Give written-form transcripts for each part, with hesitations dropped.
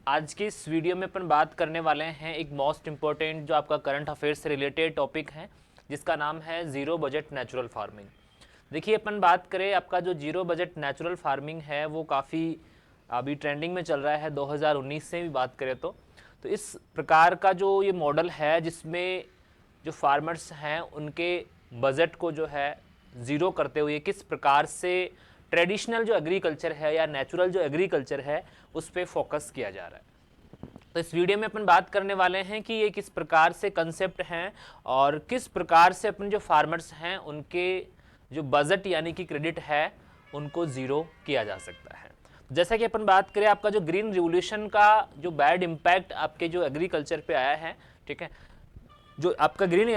आज की इस वीडियो में अपन बात करने वाले हैं एक मोस्ट इम्पोर्टेंट जो आपका करंट अफेयर्स से रिलेटेड टॉपिक है, जिसका नाम है ज़ीरो बजट नेचुरल फार्मिंग। देखिए, अपन बात करें, आपका जो ज़ीरो बजट नेचुरल फार्मिंग है वो काफ़ी अभी ट्रेंडिंग में चल रहा है 2019 से भी बात करें तो इस प्रकार का जो ये मॉडल है जिसमें जो फार्मर्स हैं उनके बजट को जो है ज़ीरो करते हुए किस प्रकार से ट्रेडिशनल जो एग्रीकल्चर है या नेचुरल जो एग्रीकल्चर है उस पर फोकस किया जा रहा है। तो इस वीडियो में अपन बात करने वाले हैं कि ये किस प्रकार से कंसेप्ट हैं और किस प्रकार से अपन जो फार्मर्स हैं उनके जो बजट यानी कि क्रेडिट है उनको ज़ीरो किया जा सकता है। जैसा कि अपन बात करें, आपका जो ग्रीन रिवोल्यूशन का जो बैड इम्पैक्ट आपके जो एग्रीकल्चर पे आया है, ठीक है, जो आपका ग्रीन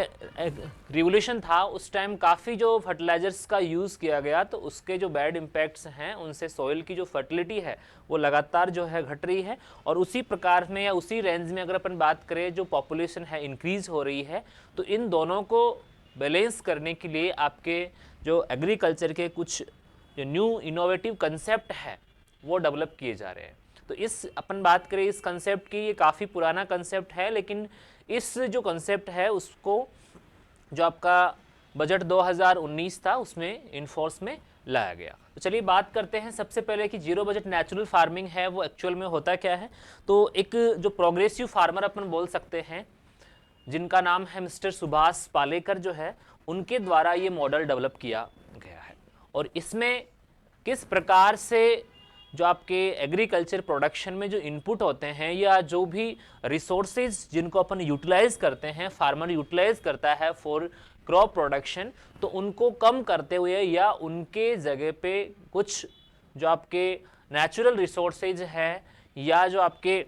रिवोल्यूशन था उस टाइम काफ़ी जो फर्टिलाइजर्स का यूज़ किया गया, तो उसके जो बैड इम्पैक्ट्स हैं उनसे सॉइल की जो फर्टिलिटी है वो लगातार जो है घट रही है। और उसी प्रकार में या उसी रेंज में अगर अपन बात करें, जो पॉपुलेशन है इंक्रीज़ हो रही है, तो इन दोनों को बैलेंस करने के लिए आपके जो एग्रीकल्चर के कुछ जो न्यू इनोवेटिव कंसेप्ट है वो डेवलप किए जा रहे हैं। तो इस अपन बात करें इस कंसेप्ट की, ये काफ़ी पुराना कंसेप्ट है, लेकिन इस जो कंसेप्ट है उसको जो आपका बजट 2019 था उसमें इन्फोर्स में लाया गया। तो चलिए बात करते हैं सबसे पहले कि जीरो बजट नेचुरल फार्मिंग है वो एक्चुअल में होता क्या है। तो एक जो प्रोग्रेसिव फार्मर अपन बोल सकते हैं, जिनका नाम है मिस्टर सुभाष पालेकर जो है, उनके द्वारा ये मॉडल डेवलप किया गया है। और इसमें किस प्रकार से जो आपके एग्रीकल्चर प्रोडक्शन में जो इनपुट होते हैं या जो भी रिसोर्सेज जिनको अपन यूटिलाइज करते हैं, फार्मर यूटिलाइज करता है फॉर क्रॉप प्रोडक्शन, तो उनको कम करते हुए या उनके जगह पे कुछ जो आपके नेचुरल रिसोर्सेज हैं या जो आपके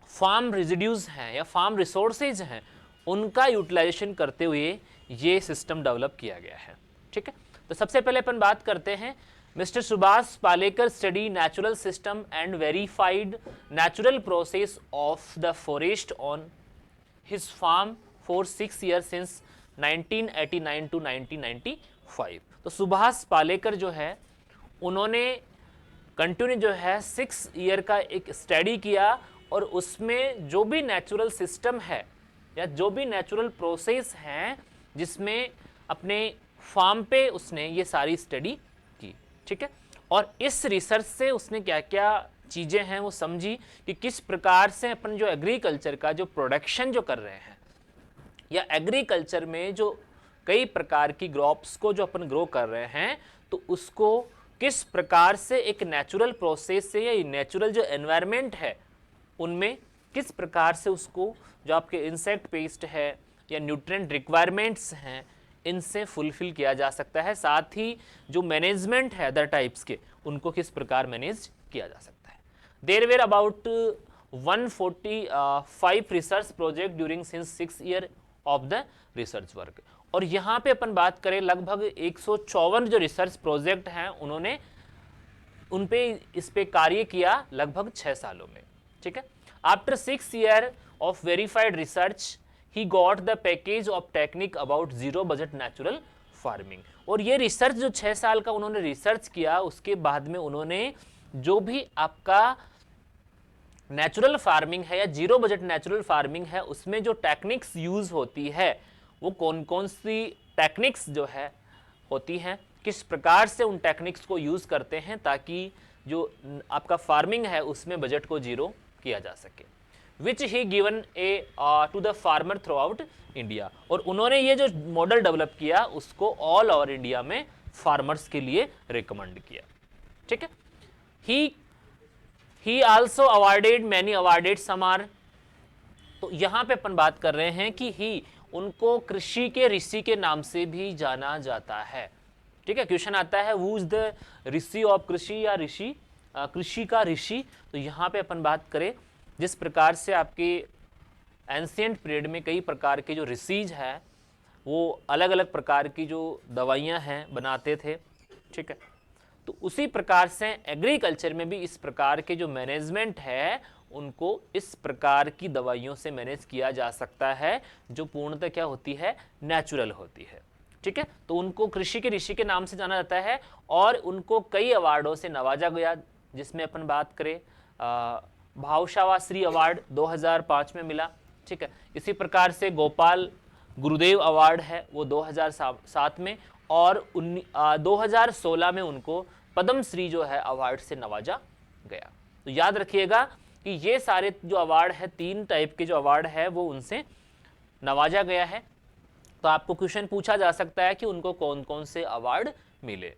फार्म रेजिड्यूज हैं या फार्म रिसोर्सेज हैं उनका यूटिलाइजेशन करते हुए ये सिस्टम डेवलप किया गया है। ठीक है, तो सबसे पहले अपन बात करते हैं Mr. Subhas Palekar studied natural system and verified natural process of the forest on his farm for 6 years since 1989 to 1995। तो सुभाष पालेकर जो है उन्होंने कंटिन्यू जो है 6 ईयर का एक स्टडी किया और उसमें जो भी नेचुरल सिस्टम है या जो भी नेचुरल प्रोसेस हैं जिसमें अपने फार्म पे उसने ये सारी स्टडी की। ठीक है, और इस रिसर्च से उसने क्या क्या चीज़ें हैं वो समझी कि किस प्रकार से अपन जो एग्रीकल्चर का जो प्रोडक्शन जो कर रहे हैं या एग्रीकल्चर में जो कई प्रकार की क्रॉप्स को जो अपन ग्रो कर रहे हैं, तो उसको किस प्रकार से एक नेचुरल प्रोसेस से या नेचुरल जो एनवायरनमेंट है उनमें किस प्रकार से उसको जो आपके इंसेक्ट पेस्ट है या न्यूट्रिएंट रिक्वायरमेंट्स हैं इनसे फुलफिल किया जा सकता है। साथ ही जो मैनेजमेंट है अदर टाइप्स के, उनको किस प्रकार मैनेज किया जा सकता है। There were about 145 research project during since 6 year of the research work. और यहाँ पे अपन बात करें लगभग 154 जो रिसर्च प्रोजेक्ट हैं उन्होंने उन पे इस पे कार्य किया लगभग 6 सालों में। ठीक है, after 6 year of verified research he got the package of technique about zero budget natural farming। और ये रिसर्च जो 6 साल का उन्होंने रिसर्च किया, उसके बाद में उन्होंने जो भी आपका नेचुरल फार्मिंग है या जीरो बजट नेचुरल फार्मिंग है उसमें जो टेक्निक्स यूज होती है वो कौन कौन सी टेक्निक्स जो है होती हैं, किस प्रकार से उन टेक्निक्स को यूज करते हैं ताकि जो आपका फार्मिंग है उसमें बजट को जीरो किया जा सके, which he given a to the farmer throughout India. और उन्होंने ये जो मॉडल डेवलप किया उसको ऑल ओवर इंडिया में फार्मर्स के लिए रिकमेंड किया। ठीक है, he also awarded many awarded some are. तो यहाँ पे अपन बात कर रहे हैं कि ही उनको कृषि के ऋषि के नाम से भी जाना जाता है। ठीक है, क्वेश्चन आता है who is the Rishi of कृषि या ऋषि कृषि का ऋषि। तो यहाँ पे अपन बात करें जिस प्रकार से आपके एंशिएंट पीरियड में कई प्रकार के जो ऋषिज हैं वो अलग अलग प्रकार की जो दवाइयाँ हैं बनाते थे। ठीक है, तो उसी प्रकार से एग्रीकल्चर में भी इस प्रकार के जो मैनेजमेंट है उनको इस प्रकार की दवाइयों से मैनेज किया जा सकता है जो पूर्णतः क्या होती है, नेचुरल होती है। ठीक है, तो उनको कृषि के ऋषि के नाम से जाना जाता है और उनको कई अवार्डों से नवाजा गया, जिसमें अपन बात करें भावशावाश्री अवार्ड 2005 में मिला, ठीक है। इसी प्रकार से गोपाल गुरुदेव अवार्ड है वो 2007 में, और 2016 में उनको पद्मश्री जो है अवार्ड से नवाजा गया। तो याद रखिएगा कि ये सारे जो अवार्ड है, 3 टाइप के जो अवार्ड है वो उनसे नवाजा गया है। तो आपको क्वेश्चन पूछा जा सकता है कि उनको कौन कौन से अवार्ड मिले,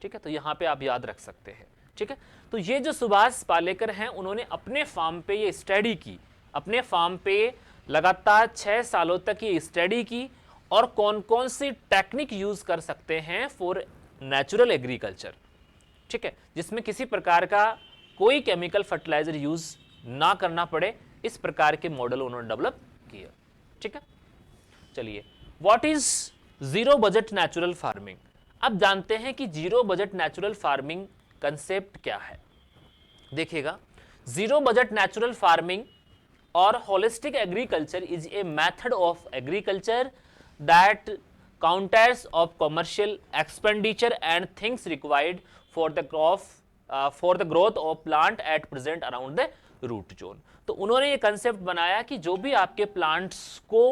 ठीक है। तो यहाँ पे आप याद रख सकते हैं, ठीक है। तो ये जो सुभाष पालेकर हैं, उन्होंने अपने फार्म पे ये स्टडी की, अपने फार्म पे लगातार 6 सालों तक ये स्टडी की, और कौन कौन सी टेक्निक यूज कर सकते हैं फॉर नेचुरल एग्रीकल्चर, ठीक है, जिसमें किसी प्रकार का कोई केमिकल फर्टिलाइजर यूज ना करना पड़े, इस प्रकार के मॉडल उन्होंने डेवलप किया, ठीक है। चलिए, what is zero budget natural farming. अब जानते हैं कि zero budget natural farming concept क्या है। देखिएगा, जीरो बजट नेचुरल फार्मिंग और holistic agriculture is a method of agriculture that counters of commercial expenditure and things required for the crop for the growth of plant at present around the root zone. तो उन्होंने ये concept बनाया कि जो भी आपके plants को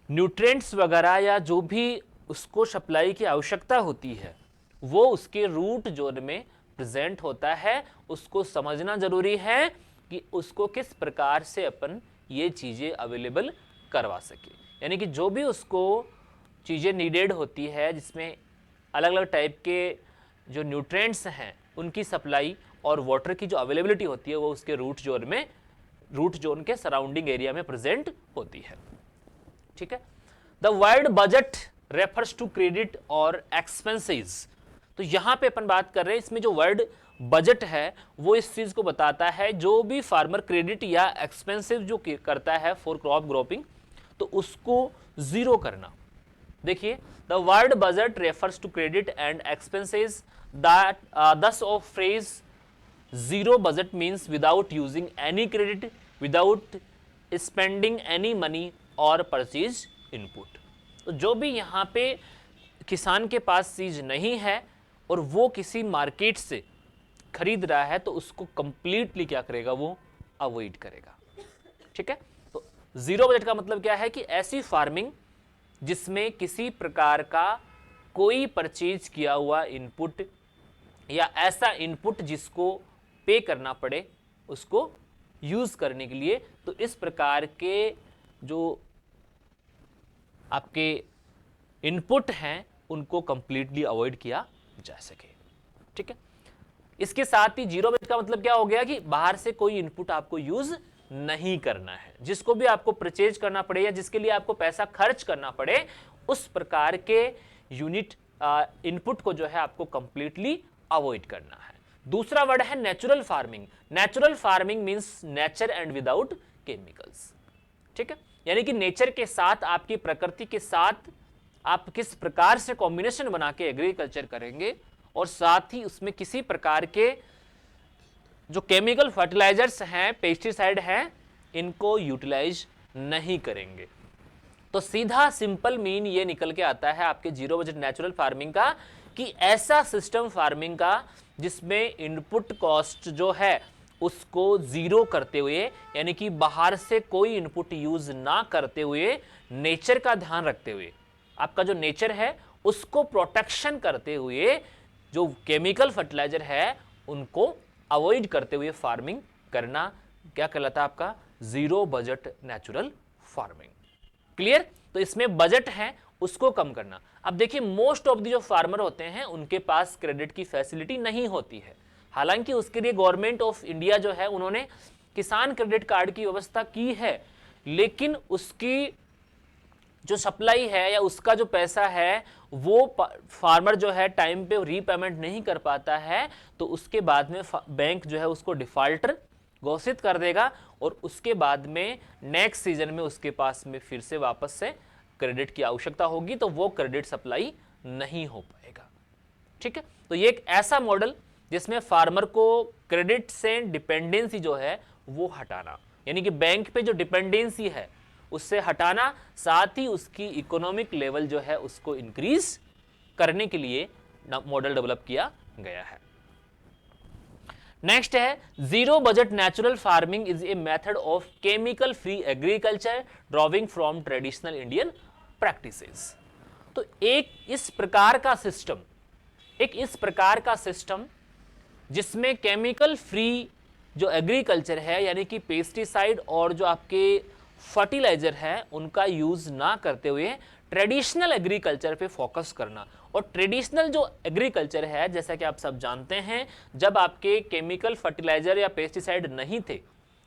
nutrients वगैरह या जो भी उसको सप्लाई की आवश्यकता होती है वो उसके रूट जोन में प्रेजेंट होता है, उसको समझना जरूरी है कि उसको किस प्रकार से अपन ये चीज़ें अवेलेबल करवा सके। यानी कि जो भी उसको चीज़ें नीडेड होती है, जिसमें अलग अलग टाइप के जो न्यूट्रिएंट्स हैं उनकी सप्लाई और वाटर की जो अवेलेबिलिटी होती है वो उसके रूट जोन के सराउंडिंग एरिया में प्रेजेंट होती है, ठीक है। The word budget refers to credit और एक्सपेंसेस। तो यहां पे अपन बात कर रहे हैं, इसमें जो वर्ड बजट है वो इस चीज को बताता है, जो भी फार्मर क्रेडिट या एक्सपेंसिव जो करता है फॉर क्रॉप ग्रोपिंग, तो उसको जीरो करना। देखिए, the word budget refers to credit and expenses that this of phrase zero budget means without using any credit, without spending any money और परचेज इनपुट। तो जो भी यहाँ पे किसान के पास चीज नहीं है और वो किसी मार्केट से खरीद रहा है, तो उसको कंप्लीटली क्या करेगा, वो अवॉइड करेगा, ठीक है। तो जीरो बजट का मतलब क्या है कि ऐसी फार्मिंग जिसमें किसी प्रकार का कोई परचेज किया हुआ इनपुट या ऐसा इनपुट जिसको पे करना पड़े उसको यूज करने के लिए, तो इस प्रकार के जो आपके इनपुट हैं उनको कंप्लीटली अवॉइड किया जा सके, ठीक है। इसके साथ ही जीरो बजट का मतलब क्या हो गया कि बाहर से कोई इनपुट आपको यूज नहीं करना है, जिसको भी आपको परचेज करना पड़े या जिसके लिए आपको पैसा खर्च करना पड़े, उस प्रकार के यूनिट इनपुट को जो है आपको कंप्लीटली अवॉइड करना है। दूसरा वर्ड है natural farming. Natural farming means nature and without chemicals, ठीक है। यानी कि नेचर के साथ, आपकी प्रकृति के साथ आप किस प्रकार से कॉम्बिनेशन बना के एग्रीकल्चर करेंगे, और साथ ही उसमें किसी प्रकार के जो केमिकल फर्टिलाइजर्स हैं, पेस्टिसाइड हैं, इनको यूटिलाइज नहीं करेंगे। तो सीधा सिंपल मीन ये निकल के आता है आपके जीरो बजट नेचुरल फार्मिंग का कि ऐसा सिस्टम फार्मिंग का जिसमें इनपुट कॉस्ट जो है उसको जीरो करते हुए, यानी कि बाहर से कोई इनपुट यूज ना करते हुए, नेचर का ध्यान रखते हुए, आपका जो नेचर है उसको प्रोटेक्शन करते हुए, जो केमिकल फर्टिलाइजर है उनको अवॉइड करते हुए फार्मिंग करना क्या कहलाता है आपका zero budget natural farming. Clear. तो इसमें बजट है उसको कम करना। अब देखिए, मोस्ट ऑफ द जो फार्मर होते हैं उनके पास क्रेडिट की फैसिलिटी नहीं होती है, हालांकि उसके लिए गवर्नमेंट ऑफ इंडिया जो है उन्होंने किसान क्रेडिट कार्ड की व्यवस्था की है, लेकिन उसकी जो सप्लाई है या उसका जो पैसा है वो फार्मर जो है टाइम पे रीपेमेंट नहीं कर पाता है, तो उसके बाद में बैंक जो है उसको डिफॉल्टर घोषित कर देगा, और उसके बाद में नेक्स्ट सीजन में उसके पास में फिर से वापस से क्रेडिट की आवश्यकता होगी, तो वो क्रेडिट सप्लाई नहीं हो पाएगा, ठीक है। तो ये एक ऐसा मॉडल जिसमें फार्मर को क्रेडिट से डिपेंडेंसी जो है वो हटाना, यानी कि बैंक पे जो डिपेंडेंसी है उससे हटाना, साथ ही उसकी इकोनॉमिक लेवल जो है उसको इंक्रीज करने के लिए मॉडल डेवलप किया गया है। नेक्स्ट है zero budget natural farming is a method of chemical free agriculture drawing from traditional Indian practices. तो एक इस प्रकार का सिस्टम जिसमें केमिकल फ्री जो एग्रीकल्चर है यानी कि पेस्टिसाइड और जो आपके फर्टिलाइजर है उनका यूज ना करते हुए ट्रेडिशनल एग्रीकल्चर पे फोकस करना। और ट्रेडिशनल जो एग्रीकल्चर है जैसा कि आप सब जानते हैं, जब आपके केमिकल फर्टिलाइजर या पेस्टिसाइड नहीं थे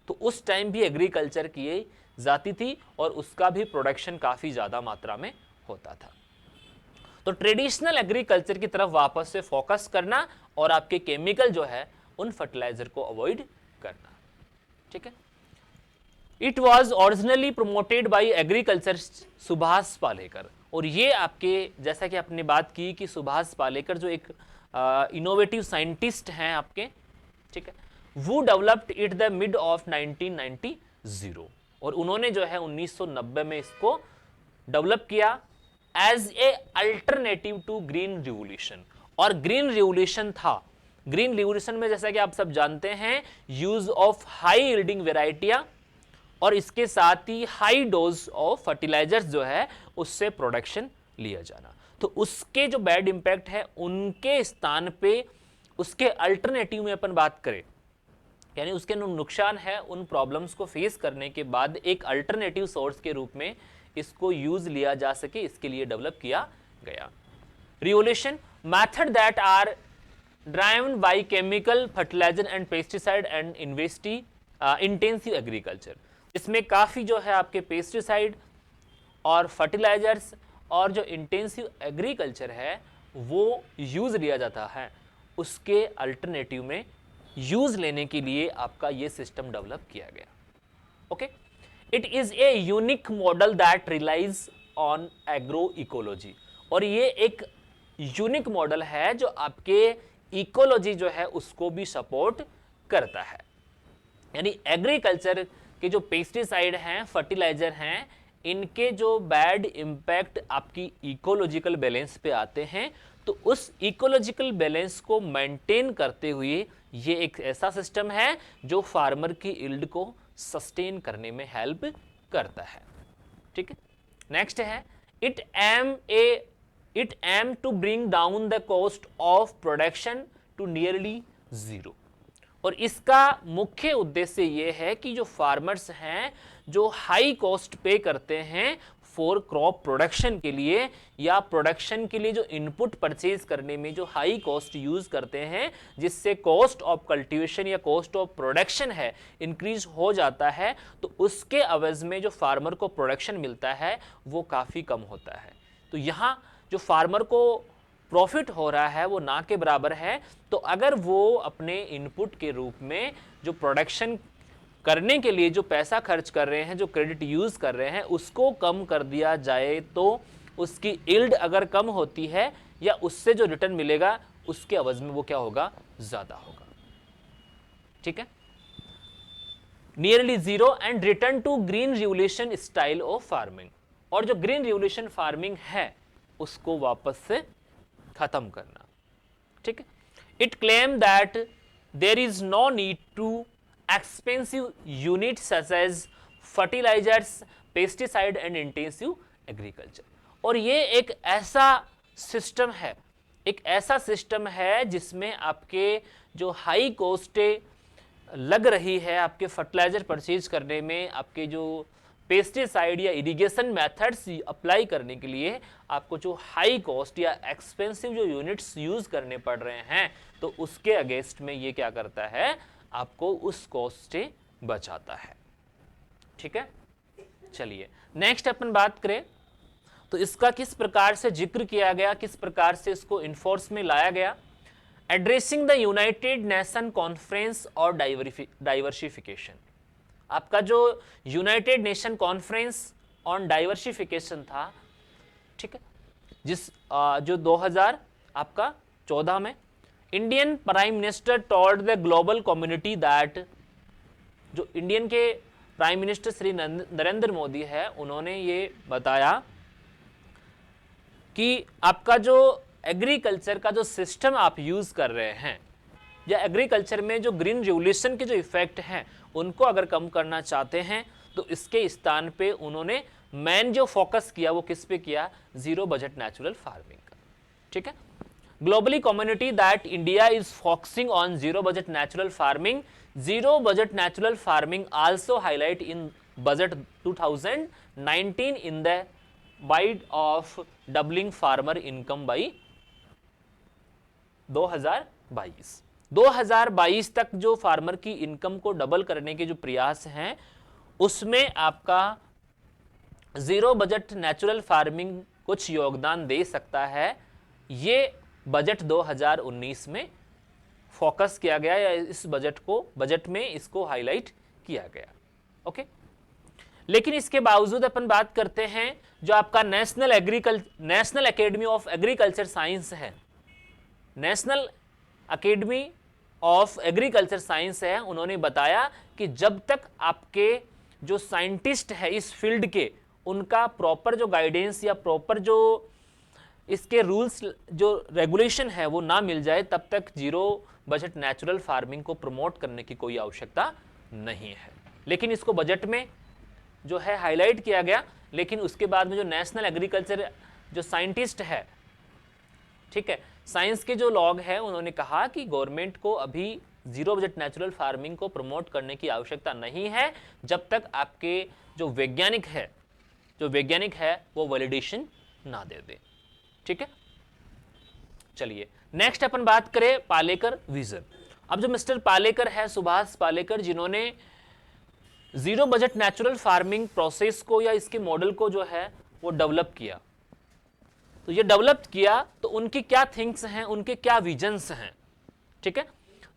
तो उस टाइम भी एग्रीकल्चर की जाती थी और उसका भी प्रोडक्शन काफ़ी ज़्यादा मात्रा में होता था। तो ट्रेडिशनल एग्रीकल्चर की तरफ वापस से फोकस करना और आपके केमिकल जो है उन फर्टिलाइजर को अवॉइड करना। ठीक है। It was originally promoted by agriculture Subhash Palekar. और ये आपके जैसा कि आपने बात की कि सुभाष पालेकर जो एक इनोवेटिव साइंटिस्ट हैं आपके, ठीक है, वो developed it the mid of 1990 और उन्होंने जो है 1990 में इसको डेवलप किया as a alternative to green revolution. और ग्रीन रिवोल्यूशन था, ग्रीन रिवोल्यूशन में जैसा कि आप सब जानते हैं यूज ऑफ हाई यील्डिंग वेराइटियां और इसके साथ ही हाई डोज ऑफ फर्टिलाइजर्स जो है उससे प्रोडक्शन लिया जाना। तो उसके जो बैड इंपैक्ट है उनके स्थान पे उसके अल्टरनेटिव में अपन बात करें, यानी उसके नुकसान है, उन प्रॉब्लम्स को फेस करने के बाद एक अल्टरनेटिव सोर्स के रूप में इसको यूज लिया जा सके, इसके लिए डेवलप किया गया। Revolution method that are driven by chemical fertiliser and pesticide and intensive agriculture. इसमें काफ़ी जो है आपके पेस्टिसाइड और फर्टिलाइजर्स और जो इंटेंसिव एग्रीकल्चर है वो यूज़ लिया जाता है, उसके अल्टरनेटिव में यूज़ लेने के लिए आपका ये सिस्टम डेवलप किया गया। Okay, it is a unique model that relies on agro ecology. और ये एक यूनिक मॉडल है जो आपके इकोलॉजी जो है उसको भी सपोर्ट करता है। यानी एग्रीकल्चर के जो पेस्टिसाइड हैं, फर्टिलाइजर हैं, इनके जो बैड इंपैक्ट आपकी इकोलॉजिकल बैलेंस पे आते हैं, तो उस इकोलॉजिकल बैलेंस को मेंटेन करते हुए ये एक ऐसा सिस्टम है जो फार्मर की यील्ड को सस्टेन करने में हेल्प करता है। ठीक है। नेक्स्ट है it aim to bring down the cost of production to nearly zero. और इसका मुख्य उद्देश्य ये है कि जो फार्मर्स हैं जो हाई कॉस्ट पे करते हैं फॉर क्रॉप प्रोडक्शन के लिए या प्रोडक्शन के लिए जो इनपुट परचेज करने में जो हाई कॉस्ट यूज करते हैं, जिससे कॉस्ट ऑफ कल्टीवेशन या कॉस्ट ऑफ प्रोडक्शन है इंक्रीज हो जाता है, तो उसके अवज में जो फार्मर को प्रोडक्शन मिलता है वो काफ़ी कम होता है। तो यहाँ जो फार्मर को प्रॉफिट हो रहा है वो ना के बराबर है। तो अगर वो अपने इनपुट के रूप में जो प्रोडक्शन करने के लिए जो पैसा खर्च कर रहे हैं, जो क्रेडिट यूज कर रहे हैं, उसको कम कर दिया जाए तो उसकी यील्ड अगर कम होती है या उससे जो रिटर्न मिलेगा उसके अवज में वो क्या होगा, ज्यादा होगा। ठीक है। Nearly zero and return to green revolution style of farming. और जो ग्रीन रिवोल्यूशन फार्मिंग है उसको वापस से खत्म करना। ठीक है। It claim that there is no need to expensive unit such as fertilisers, pesticide and intensive agriculture. और ये एक ऐसा सिस्टम है जिसमें आपके जो हाई कॉस्टें लग रही है आपके फर्टिलाइजर परचेज करने में, आपके जो पेस्टिसाइड या इरिगेशन मेथड्स अप्लाई करने के लिए आपको जो हाई कॉस्ट या एक्सपेंसिव जो यूनिट्स यूज करने पड़ रहे हैं, तो उसके अगेंस्ट में ये क्या करता है, आपको उस कॉस्ट से बचाता है। ठीक है। चलिए नेक्स्ट अपन बात करें तो इसका किस प्रकार से जिक्र किया गया, किस प्रकार से इसको इन्फोर्स में लाया गया। Addressing the United nation conference और डाइवर्सिफिकेशन। आपका जो United nation conference on diversification था, ठीक है, जो 2014 में Indian prime minister told the global community that, जो इंडियन के प्राइम मिनिस्टर श्री नरेंद्र मोदी है, उन्होंने ये बताया कि आपका जो एग्रीकल्चर का जो सिस्टम आप यूज कर रहे हैं या एग्रीकल्चर में जो ग्रीन रिवोल्यूशन के जो इफेक्ट हैं उनको अगर कम करना चाहते हैं तो इसके स्थान पे उन्होंने मेन जो फोकस किया वो किस पे किया, जीरो बजट नेचुरल फार्मिंग का। ठीक है, globally community that India is focusing on zero budget natural farming, zero budget natural farming also highlight in budget 2019 in the bite of doubling farmer income by 2022 तक जो farmer की income को double करने के जो प्रयास हैं उसमें आपका जीरो बजट नेचुरल फार्मिंग कुछ योगदान दे सकता है। ये बजट 2019 में फोकस किया गया या इस बजट में इसको हाईलाइट किया गया। ओके, लेकिन इसके बावजूद अपन बात करते हैं जो आपका national academy of agriculture science है, national academy of agriculture science है, उन्होंने बताया कि जब तक आपके जो साइंटिस्ट है इस फील्ड के उनका प्रॉपर जो गाइडेंस या प्रॉपर जो इसके रूल्स जो रेगुलेशन है वो ना मिल जाए तब तक जीरो बजट नेचुरल फार्मिंग को प्रमोट करने की कोई आवश्यकता नहीं है। लेकिन इसको बजट में जो है हाईलाइट किया गया, लेकिन उसके बाद में जो नेशनल एग्रीकल्चर जो साइंटिस्ट है, ठीक है, साइंस के जो लॉग है उन्होंने कहा कि गवर्नमेंट को अभी जीरो बजट नेचुरल फार्मिंग को प्रमोट करने की आवश्यकता नहीं है जब तक आपके जो वैज्ञानिक है वो वैलिडेशन ना दे दे। ठीक है, चलिए नेक्स्ट अपन बात करें पालेकर विजन। अब जो मिस्टर पालेकर है, सुभाष पालेकर, जिन्होंने zero budget natural farming process को या इसके मॉडल को जो है वो डेवलप किया, तो ये डेवलप किया तो उनकी क्या थिंक्स हैं, उनके क्या विजन्स हैं। ठीक है,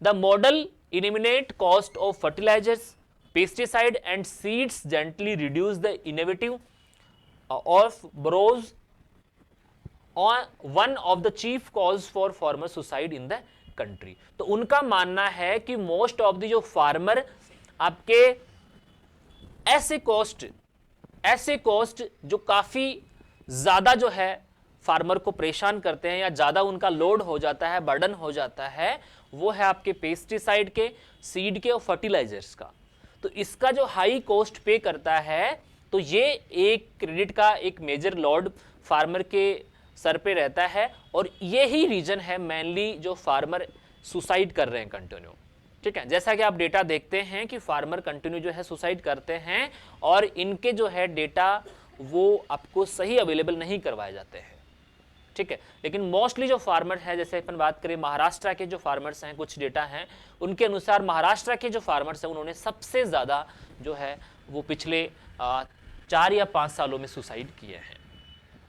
the model eliminate cost of fertilisers, pesticide and seeds, gently reduce the innovative of brows one of the chief cause for farmer suicide in the country. तो उनका मानना है कि मोस्ट ऑफ द जो फार्मर आपके ऐसे कॉस्ट जो काफी ज्यादा जो है फार्मर को परेशान करते हैं या ज्यादा उनका लोड हो जाता है, बर्डन हो जाता है, वो है आपके पेस्टिसाइड के, सीड के और फर्टिलाइजर्स का। तो इसका जो हाई कॉस्ट पे करता है तो ये एक क्रेडिट का एक मेजर लोड फार्मर के सर पे रहता है और ये ही रीजन है मेनली जो फार्मर सुसाइड कर रहे हैं कंटिन्यू। ठीक है, जैसा कि आप डेटा देखते हैं कि फार्मर कंटिन्यू जो है सुसाइड करते हैं और इनके जो है डेटा वो आपको सही अवेलेबल नहीं करवाए जाते हैं। ठीक है, लेकिन मोस्टली जो फार्मर है, जैसे अपन बात करें महाराष्ट्र के जो फार्मर्स हैं, कुछ डेटा हैं उनके अनुसार महाराष्ट्र के जो फार्मर्स हैं उन्होंने सबसे ज़्यादा जो है वो पिछले 4 या 5 सालों में सुसाइड किए हैं।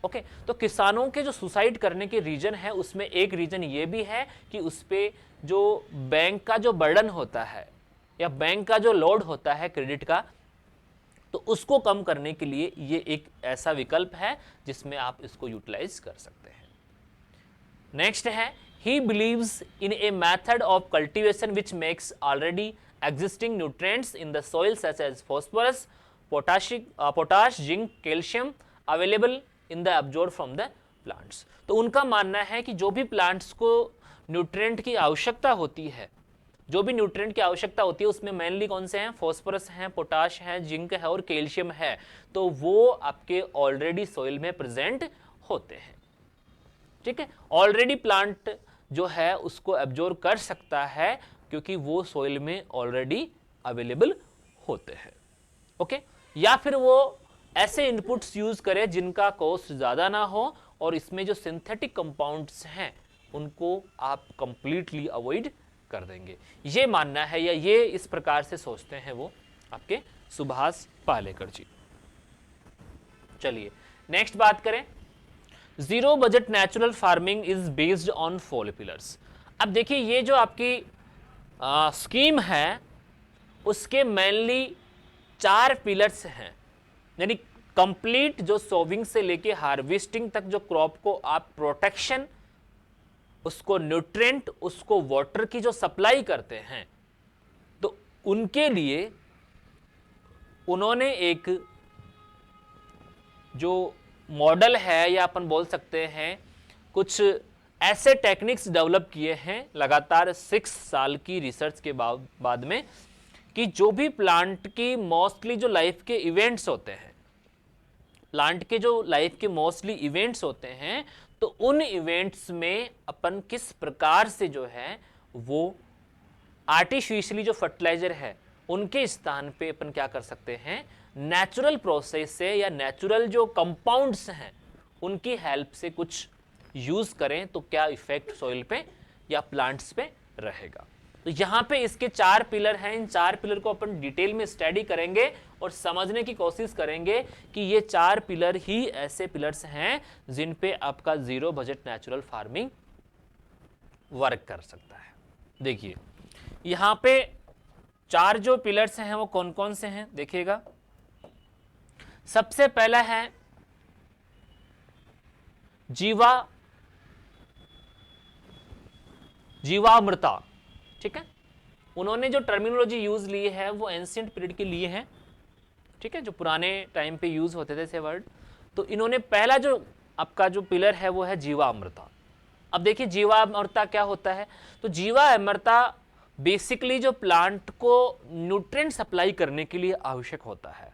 ओके, तो किसानों के जो सुसाइड करने के रीजन है उसमें एक रीजन ये भी है कि उस पर जो बैंक का जो बर्डन होता है या बैंक का जो लोड होता है क्रेडिट का, तो उसको कम करने के लिए ये एक ऐसा विकल्प है जिसमें आप इसको यूटिलाइज कर सकते हैं। नेक्स्ट है, he believes in a method of cultivation which makes already existing nutrients in the soil such as phosphorus, potash, zinc, calcium available in the absorb from the plants. तो उनका मानना है कि जो भी प्लांट्स को न्यूट्रिएंट की आवश्यकता होती है, उसमें मेनली कौन से हैं, फॉस्फोरस हैं, पोटाश है, जिंक है और कैल्शियम है, तो वो आपके ऑलरेडी सॉइल में प्रेजेंट होते हैं। ठीक है, ऑलरेडी प्लांट जो है उसको एब्जॉर्ब कर सकता है क्योंकि वो सॉइल में ऑलरेडी अवेलेबल होते हैं। ओके, या फिर वो ऐसे इनपुट्स यूज करे जिनका कॉस्ट ज्यादा ना हो और इसमें जो सिंथेटिक कंपाउंड्स हैं उनको आप कंप्लीटली अवॉइड कर देंगे, ये मानना है या ये इस प्रकार से सोचते हैं वो आपके सुभाष पालेकर जी। चलिए नेक्स्ट बात करें, zero budget natural farming is based on 4 pillars. अब देखिए ये जो आपकी स्कीम है उसके मेनली 4 पिलर्स हैं, यानी कंप्लीट जो सोविंग से लेके हार्वेस्टिंग तक जो क्रॉप को आप प्रोटेक्शन, उसको न्यूट्रिएंट, उसको वाटर की जो सप्लाई करते हैं, तो उनके लिए उन्होंने एक जो मॉडल है या अपन बोल सकते हैं कुछ ऐसे टेक्निक्स डेवलप किए हैं लगातार 6 साल की रिसर्च के बाद में कि जो भी प्लांट की मोस्टली जो लाइफ के इवेंट्स होते हैं, प्लांट के जो लाइफ के मोस्टली इवेंट्स होते हैं, तो उन इवेंट्स में अपन किस प्रकार से जो है वो आर्टिफिशियली जो फर्टिलाइजर है उनके स्थान पे अपन क्या कर सकते हैं, नेचुरल प्रोसेस से या नेचुरल जो कंपाउंड्स हैं उनकी हेल्प से कुछ यूज करें तो क्या इफेक्ट सॉइल पे या प्लांट्स पे रहेगा। तो यहाँ पे इसके 4 पिलर हैं, इन 4 पिलर को अपन डिटेल में स्टडी करेंगे और समझने की कोशिश करेंगे कि ये 4 पिलर ही ऐसे पिलर्स हैं जिन पे आपका zero budget natural farming work कर सकता है। देखिए यहाँ पे 4 जो पिलर्स हैं वो कौन कौन से हैं, देखिएगा। सबसे पहला है जीवामृता, ठीक है। उन्होंने जो टर्मिनोलॉजी यूज ली है वो एंशिएंट पीरियड के लिए है, ठीक है, जो पुराने टाइम पे यूज होते थे ऐसे वर्ड। तो इन्होंने पहला जो आपका जो पिलर है वो है जीवामृता। अब देखिए जीवामृता क्या होता है, तो जीवामृता बेसिकली जो प्लांट को न्यूट्रिएंट सप्लाई करने के लिए आवश्यक होता है,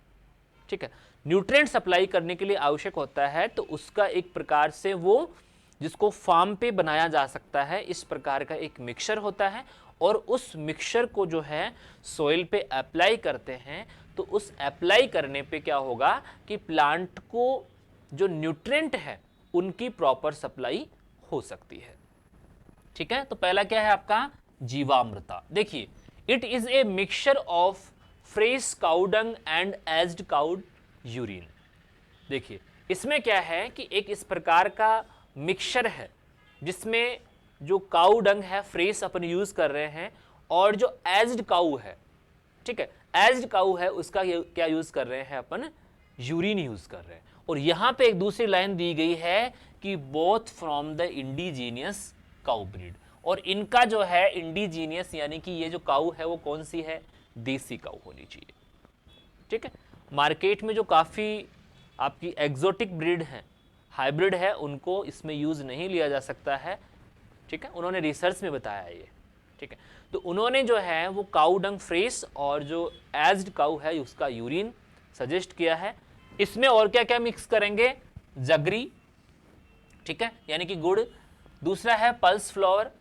ठीक है, न्यूट्रिएंट सप्लाई करने के लिए आवश्यक होता है। तो उसका एक प्रकार से वो जिसको फार्म पे बनाया जा सकता है इस प्रकार का एक मिक्सचर होता है, और उस मिक्सचर को जो है सोइल पे अप्लाई करते हैं। तो उस अप्लाई करने पे क्या होगा कि प्लांट को जो न्यूट्रिएंट है उनकी प्रॉपर सप्लाई हो सकती है, ठीक है। तो पहला क्या है आपका जीवामृता। देखिए it is a mixture of fresh cow dung and aged cow urine. देखिए इसमें क्या है कि एक इस प्रकार का मिक्सचर है जिसमें जो काउ डंग है फ्रेश अपन यूज कर रहे हैं, और जो एज्ड काउ है, ठीक है, एज्ड काउ है उसका क्या यूज कर रहे हैं अपन, यूरिन यूज कर रहे हैं। और यहां पे एक दूसरी लाइन दी गई है कि both from the indigenous cow breed, और इनका जो है इंडिजीनियस यानी कि ये जो काउ है वो कौन सी है, देसी काउ होनी चाहिए, ठीक है। मार्केट में जो काफ़ी आपकी एग्जोटिक ब्रीड है, हाइब्रिड है, उनको इसमें यूज़ नहीं लिया जा सकता है, ठीक है, उन्होंने रिसर्च में बताया ये, ठीक है। तो उन्होंने जो है वो काउ डंग फ्रेश और जो एज्ड काउ है उसका यूरिन सजेस्ट किया है। इसमें और क्या क्या मिक्स करेंगे, जगरी, ठीक है, यानी कि गुड़, दूसरा है pulse flour,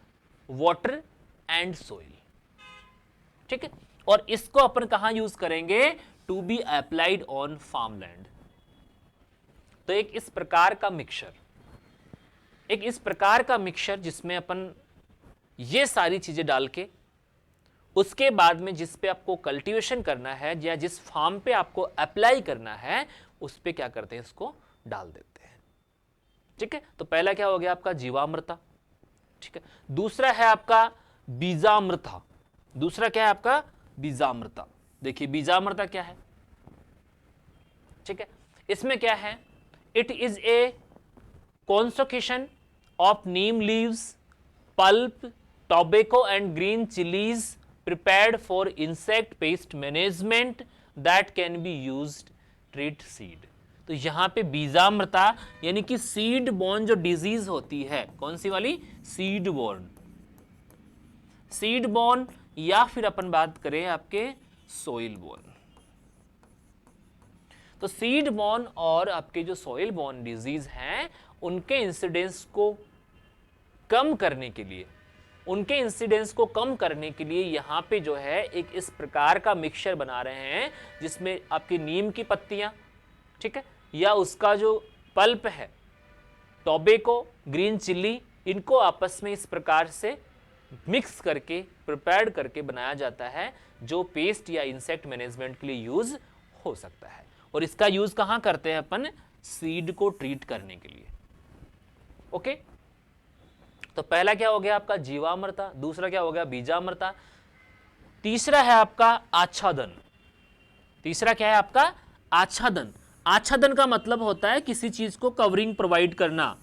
water and soil, ठीक है। और इसको अपन कहां यूज करेंगे, to be applied on farm land. तो एक इस प्रकार का मिक्सचर जिसमें अपन ये सारी चीजें डाल के उसके बाद में जिस पे आपको कल्टीवेशन करना है या जिस फार्म पे आपको अप्लाई करना है उस पे क्या करते हैं, इसको डाल देते हैं, ठीक है। तो पहला क्या हो गया आपका जीवामृता, ठीक है। दूसरा है आपका बीजामृता, दूसरा क्या है आपका बीजामृता। देखिए बीजामृता क्या है, ठीक है, इसमें क्या है, it is a concoction of neem leaves, pulp, tobacco and green chillies prepared for insect pest management that can be used treat seed। तो यहां पे बीजामृता यानी कि सीड बोर्न जो डिजीज होती है, कौन सी वाली, सीड बोर्न या फिर अपन बात करें आपके सोइल बोर्न। तो सीड बोर्न और आपके जो सोइल बोर्न डिजीज हैं उनके इंसिडेंस को कम करने के लिए यहां पे जो है एक इस प्रकार का मिक्सचर बना रहे हैं जिसमें आपकी नीम की पत्तियां, ठीक है, या उसका जो पल्प है, टोबैको, ग्रीन चिल्ली, इनको आपस में इस प्रकार से मिक्स करके प्रिपेयर्ड करके बनाया जाता है जो पेस्ट या इंसेक्ट मैनेजमेंट के लिए यूज हो सकता है। और इसका यूज कहां करते हैं अपन, सीड को ट्रीट करने के लिए, ओके। तो पहला क्या हो गया आपका जीवामृता, दूसरा क्या हो गया बीजामृता, तीसरा है आपका आच्छादन। तीसरा क्या है आपका आच्छादन। आच्छादन का मतलब होता है किसी चीज को कवरिंग प्रोवाइड करना।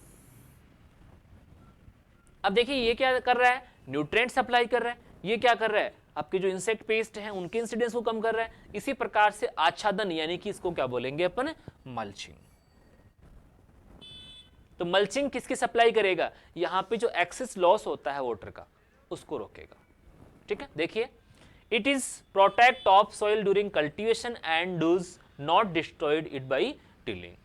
अब देखिए ये क्या कर रहा है, न्यूट्रिएंट सप्लाई कर रहा है, ये क्या कर रहा है, आपके जो इंसेक्ट पेस्ट हैं उनके इंसिडेंस को कम कर रहा है। इसी प्रकार से आच्छादन यानी कि इसको क्या बोलेंगे अपन, मल्चिंग। तो मल्चिंग किसकी सप्लाई करेगा, यहाँ पे जो एक्सेस लॉस होता है वाटर का उसको रोकेगा। ठीक है, देखिए it is protect top soil during cultivation and does not destroyed it by tilling.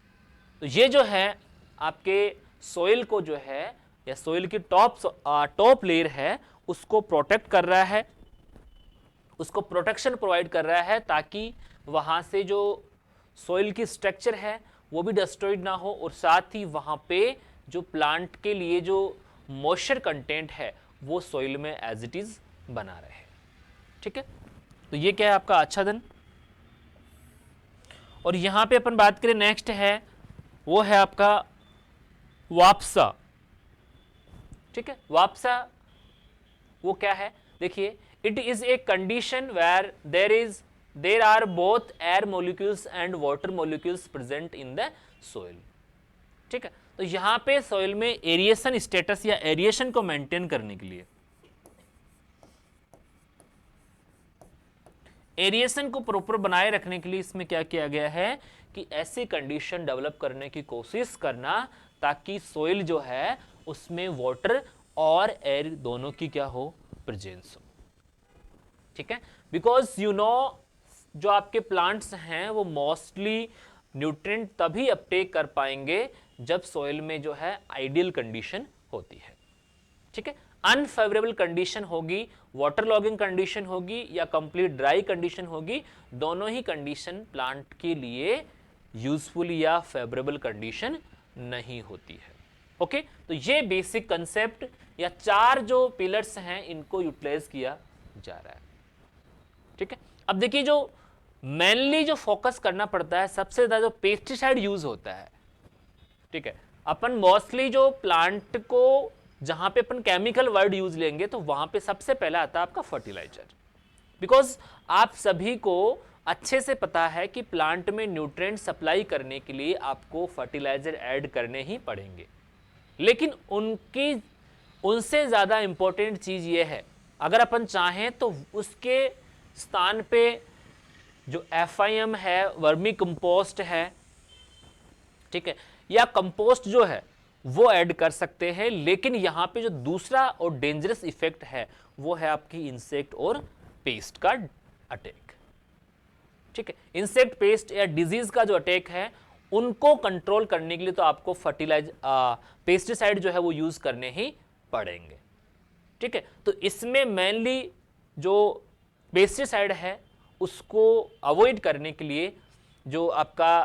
तो ये जो है आपके सॉइल को जो है या सॉइल की टॉप लेयर है उसको प्रोटेक्ट कर रहा है, उसको प्रोटेक्शन प्रोवाइड कर रहा है ताकि वहाँ से जो सॉइल की स्ट्रक्चर है वो भी डिस्ट्रॉयड ना हो और साथ ही वहाँ पे जो प्लांट के लिए जो मॉइस्चर कंटेंट है वो सॉइल में एज इट इज बना रहे। ठीक है, तो ये क्या है आपका आच्छादन। और यहाँ पे अपन बात करें नेक्स्ट है वो है आपका वापसा। ठीक है, वापसा वो क्या है, देखिए it is a condition where there are both air molecules and water molecules present in the soil. ठीक है, तो यहां पे सोइल में एरिएशन स्टेटस या एरिएशन को मेंटेन करने के लिए, एरिएशन को प्रॉपर बनाए रखने के लिए इसमें क्या किया गया है कि ऐसी कंडीशन डेवलप करने की कोशिश करना ताकि सोइल जो है उसमें वाटर और एयर दोनों की क्या हो, प्रेजेंस हो। ठीक है, बिकॉज यू नो जो आपके प्लांट्स हैं वो मोस्टली न्यूट्रिएंट तभी अपटेक कर पाएंगे जब सॉइल में जो है आइडियल कंडीशन होती है। ठीक है, अनफेवरेबल कंडीशन होगी, वाटर लॉगिंग कंडीशन होगी या कंप्लीट ड्राई कंडीशन होगी, दोनों ही कंडीशन प्लांट के लिए यूजफुल या फेवरेबल कंडीशन नहीं होती है। ओके, तो ये बेसिक कंसेप्ट या चार जो पिलर्स हैं इनको यूटिलाइज किया जा रहा है। ठीक है, अब देखिए जो मेनली जो फोकस करना पड़ता है, सबसे ज्यादा जो पेस्टिसाइड यूज होता है। ठीक है, अपन मोस्टली जो प्लांट को जहां पे अपन केमिकल वर्ड यूज लेंगे तो वहां पे सबसे पहला आता है आपका फर्टिलाइजर। बिकॉज आप सभी को अच्छे से पता है कि प्लांट में न्यूट्रिएंट सप्लाई करने के लिए आपको फर्टिलाइजर ऐड करने ही पड़ेंगे, लेकिन उनसे ज्यादा इंपॉर्टेंट चीज ये है, अगर अपन चाहें तो उसके स्थान पे जो FIM है, वर्मी कंपोस्ट है, ठीक है, या कंपोस्ट जो है वो ऐड कर सकते हैं। लेकिन यहां पे जो दूसरा और डेंजरस इफेक्ट है वो है आपकी इंसेक्ट और पेस्ट का अटैक। ठीक है, इंसेक्ट, पेस्ट या डिजीज का जो अटैक है उनको कंट्रोल करने के लिए तो आपको पेस्टिसाइड जो है वो यूज करने ही पड़ेंगे। ठीक है, तो इसमें मेनली जो पेस्टिसाइड है उसको अवॉइड करने के लिए जो आपका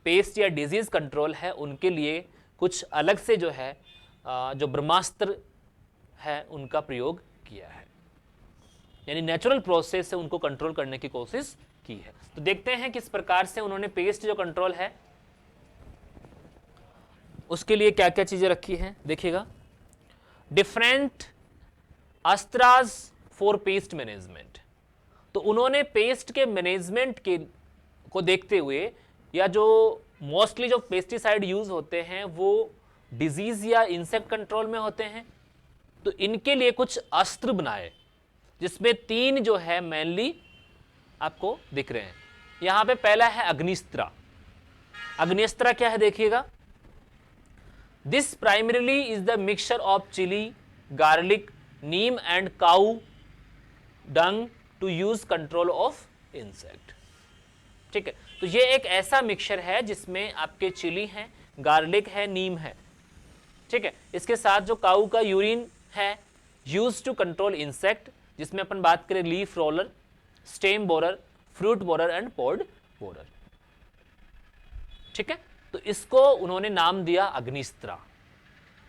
पेस्ट या डिजीज कंट्रोल है उनके लिए कुछ अलग से जो है जो ब्रह्मास्त्र है उनका प्रयोग किया है, यानी नेचुरल प्रोसेस से उनको कंट्रोल करने की कोशिश की है। तो देखते हैं किस प्रकार से उन्होंने पेस्ट जो कंट्रोल है उसके लिए क्या क्या चीजें रखी हैं। देखिएगा, डिफरेंट अस्त्राज फॉर पेस्ट मैनेजमेंट। तो उन्होंने पेस्ट के मैनेजमेंट को देखते हुए या जो मोस्टली जो पेस्टिसाइड यूज होते हैं वो डिजीज या इंसेक्ट कंट्रोल में होते हैं, तो इनके लिए कुछ अस्त्र बनाए जिसमें 3 जो है मेनली आपको दिख रहे हैं। यहां पे पहला है अग्निस्त्रा। अग्निस्त्रा क्या है देखिएगा, this primarily is the mixture of chilli, garlic, neem and cow dung to use control of insect. ठीक है, तो ये एक ऐसा मिक्सचर है जिसमें आपके चिली है, गार्लिक है, नीम है। ठीक है, इसके साथ जो काऊ का यूरिन है यूज टू कंट्रोल इंसेक्ट, जिसमें अपन बात करें leaf roller, stem borer, fruit borer and pod borer. ठीक है, तो इसको उन्होंने नाम दिया अग्निस्त्रा।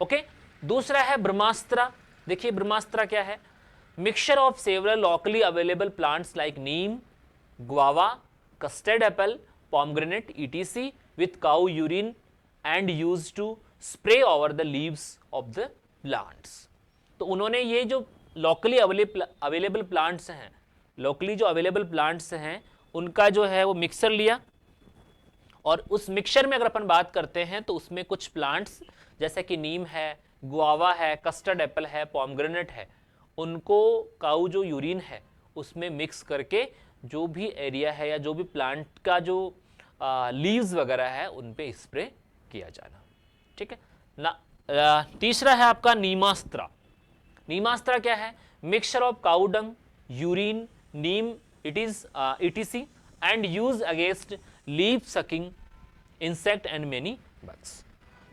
ओके, दूसरा है ब्रह्मास्त्रा। देखिए ब्रह्मास्त्रा क्या है, mixture of several Lockley available plants like Neem, guava, custard Apple, pomegranate etc with cow urine and used to spray over the leaves of the plants। तो उन्होंने ये जो लॉकली अवेलेबल प्लांट्स हैं, लोकली जो अवेलेबल प्लांट्स हैं उनका जो है वो मिक्सर लिया, और उस मिक्सचर में अगर अपन बात करते हैं तो उसमें कुछ प्लांट्स जैसे कि नीम है, गुआवा है, कस्टर्ड एप्पल है, पोमग्रेनेट है, उनको काऊ जो यूरिन है उसमें मिक्स करके जो भी एरिया है या जो भी प्लांट का जो लीव्स वगैरह है उन पे स्प्रे किया जाना। ठीक है, तीसरा है आपका नीमास्त्रा। नीमास्त्रा क्या है? Mixture of cow dung, urine, Neem, it is ETC and use against leaf sucking insect and many bugs.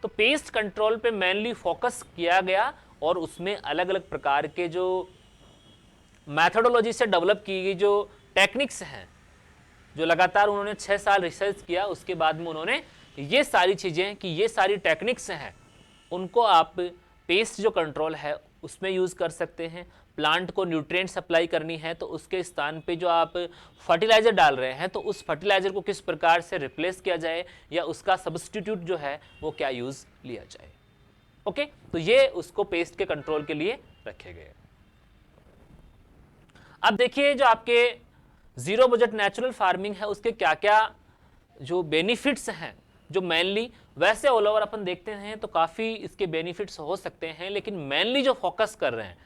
तो पेस्ट कंट्रोल पे मेनली फोकस किया गया और उसमें अलग अलग प्रकार के जो मैथडोलॉजी से डेवलप की गई जो टेक्निक्स हैं, जो लगातार उन्होंने 6 साल रिसर्च किया, उसके बाद में उन्होंने ये सारी चीज़ें कि ये सारी टेक्निक्स हैं उनको आप पेस्ट जो कंट्रोल है उसमें यूज़ कर सकते हैं। प्लांट को न्यूट्रिएंट सप्लाई करनी है तो उसके स्थान पे जो आप फर्टिलाइज़र डाल रहे हैं तो उस फर्टिलाइज़र को किस प्रकार से रिप्लेस किया जाए या उसका सब्स्टिट्यूट जो है वो क्या यूज़ लिया जाए। ओके, तो ये उसको पेस्ट के कंट्रोल के लिए रखे गए। अब देखिए जो आपके जीरो बजट नेचुरल फार्मिंग है उसके क्या क्या जो बेनिफिट्स हैं, जो मेनली वैसे ऑल ओवर अपन देखते हैं तो काफ़ी इसके बेनिफिट्स हो सकते हैं, लेकिन मेनली जो फोकस कर रहे हैं,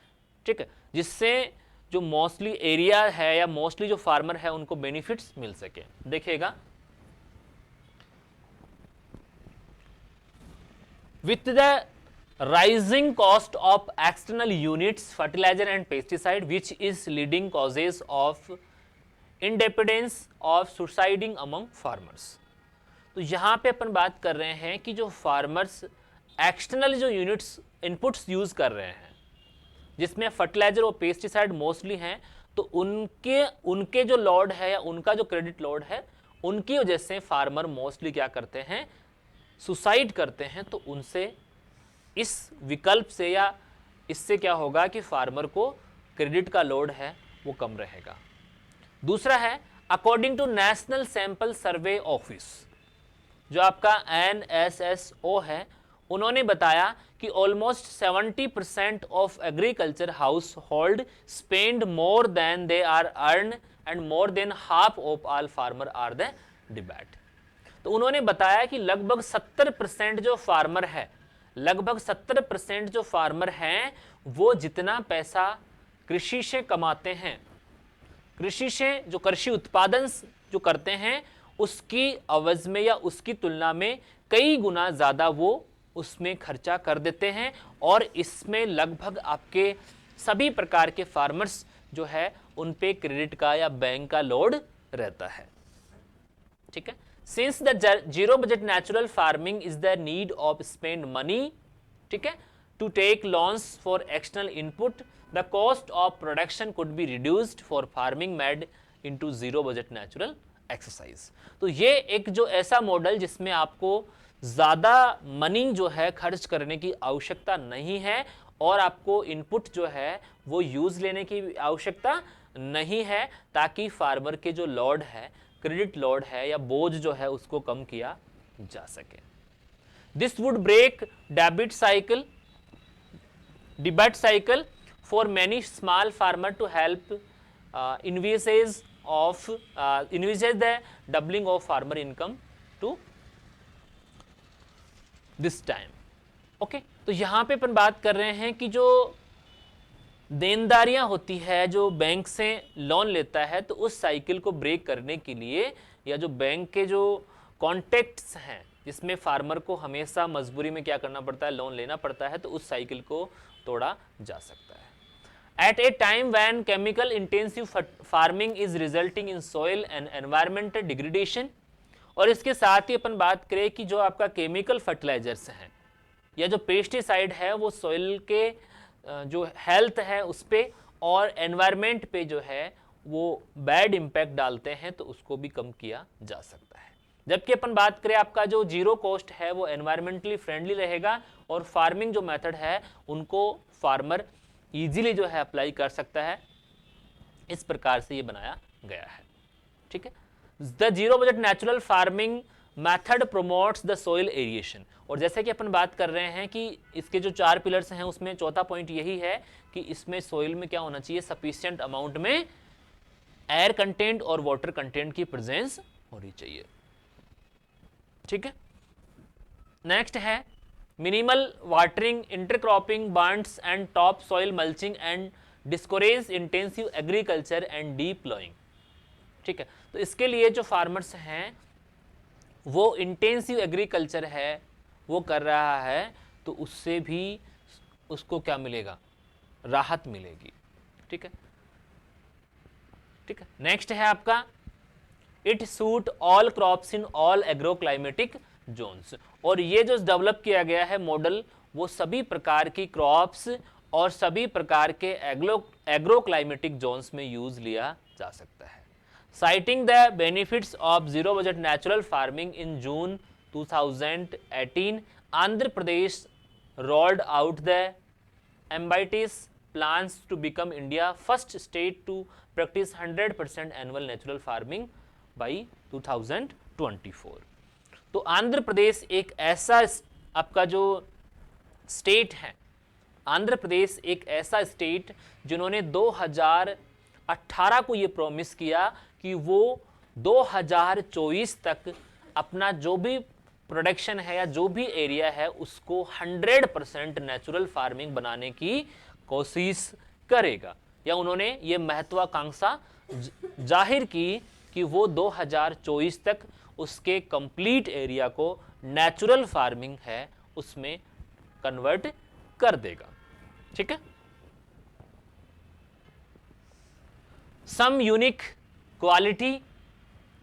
ठीक है, जिससे जो मोस्टली एरिया है या मोस्टली जो फार्मर है उनको बेनिफिट्स मिल सके। देखिएगा, with the rising cost of external units fertilizer and pesticide which is leading causes of independence of suiciding among farmers। तो यहाँ पे अपन बात कर रहे हैं कि जो फार्मर्स एक्सटर्नल जो यूनिट्स इनपुट्स यूज कर रहे हैं जिसमें फर्टिलाइजर और पेस्टिसाइड मोस्टली हैं, तो उनके जो लोड है या उनका जो क्रेडिट लोड है उनकी वजह से फार्मर मोस्टली क्या करते हैं, सुसाइड करते हैं। तो उनसे इस विकल्प से या इससे क्या होगा कि फार्मर को क्रेडिट का लोड है वो कम रहेगा। दूसरा है, according to National Sample Survey Office, जो आपका NSSO है, उन्होंने बताया कि almost 70% of agriculture household spend more than they are earn and more than half of all farmer are the debate. तो उन्होंने बताया कि लगभग 70% जो फार्मर है, लगभग 70% जो फार्मर हैं वो जितना पैसा कृषि से कमाते हैं, कृषि से जो कृषि उत्पादन जो करते हैं उसकी अवज में या उसकी तुलना में कई गुना ज़्यादा वो उसमें खर्चा कर देते हैं, और इसमें लगभग आपके सभी प्रकार के फार्मर्स जो है उन पे क्रेडिट का या बैंक का लोड रहता है। ठीक है, since the zero budget natural farming is the need of spend money, ठीक है, to take loans for external input, the cost of production could be reduced for farming made into zero budget natural exercise. तो ये एक जो ऐसा model जिसमें आपको ज़्यादा मनी जो है खर्च करने की आवश्यकता नहीं है और आपको इनपुट जो है वो यूज़ लेने की आवश्यकता नहीं है, ताकि फार्मर के जो लोड है, क्रेडिट लोड है या बोझ जो है उसको कम किया जा सके। This would break debit cycle for many small farmer to help envisages the doubling of farmer income to this time। Okay, तो यहाँ पे अपन बात कर रहे हैं कि जो देनदारियां होती है, जो बैंक से लोन लेता है, तो उस साइकिल को ब्रेक करने के लिए या जो बैंक के जो कॉन्टेक्ट्स हैं जिसमें फार्मर को हमेशा मजबूरी में क्या करना पड़ता है, लोन लेना पड़ता है, तो उस साइकिल को तोड़ा जा सकता है। At a time when chemical intensive farming is resulting in soil and environmental degradation, और इसके साथ ही अपन बात करें कि जो आपका केमिकल फर्टिलाइजर्स हैं या जो पेस्टिसाइड है वो सॉइल के जो हेल्थ है उस पर और एनवायरनमेंट पे जो है वो बैड इम्पैक्ट डालते हैं, तो उसको भी कम किया जा सकता है। जबकि अपन बात करें आपका जो जीरो कॉस्ट है वो एनवायरमेंटली फ्रेंडली रहेगा और फार्मिंग जो मेथड है उनको फार्मर इजीली जो है अप्लाई कर सकता है। इस प्रकार से ये बनाया गया है। ठीक है, the zero budget natural farming method promotes the soil aeration, और जैसे कि अपन बात कर रहे हैं कि इसके जो 4 पिलर्स हैं उसमें चौथा पॉइंट यही है कि इसमें सॉइल में क्या होना चाहिए, सफिशिएंट अमाउंट में एयर कंटेंट और वाटर कंटेंट की प्रेजेंस होनी चाहिए। ठीक है, नेक्स्ट है minimal watering, intercropping, berms and top soil mulching and discourage intensive agriculture and deep ploughing. ठीक है, तो इसके लिए जो फार्मर्स हैं वो इंटेंसिव एग्रीकल्चर है वो कर रहा है, तो उससे भी उसको क्या मिलेगा, राहत मिलेगी। ठीक है, ठीक है। नेक्स्ट है आपका it suit all crops in all agroclimatic Jones, और ये जो डेवलप किया गया है मॉडल वो सभी प्रकार की क्रॉप्स और सभी प्रकार के एग्रोक्लाइमेटिक जोन्स में यूज लिया जा सकता है। Citing the benefits of zero budget natural farming in June 2018 Andhra Pradesh rolled out the ambitious plans to become India first state to practice 100% annual natural farming by 2024। तो आंध्र प्रदेश एक ऐसा आपका जो स्टेट है, आंध्र प्रदेश एक ऐसा स्टेट जिन्होंने 2018 को ये प्रॉमिस किया कि वो 2024 तक अपना जो भी प्रोडक्शन है या जो भी एरिया है उसको 100% नेचुरल फार्मिंग बनाने की कोशिश करेगा, या उन्होंने ये महत्वाकांक्षा जाहिर की कि वो 2024 तक उसके कंप्लीट एरिया को नेचुरल फार्मिंग है उसमें कन्वर्ट कर देगा। ठीक है, some unique quality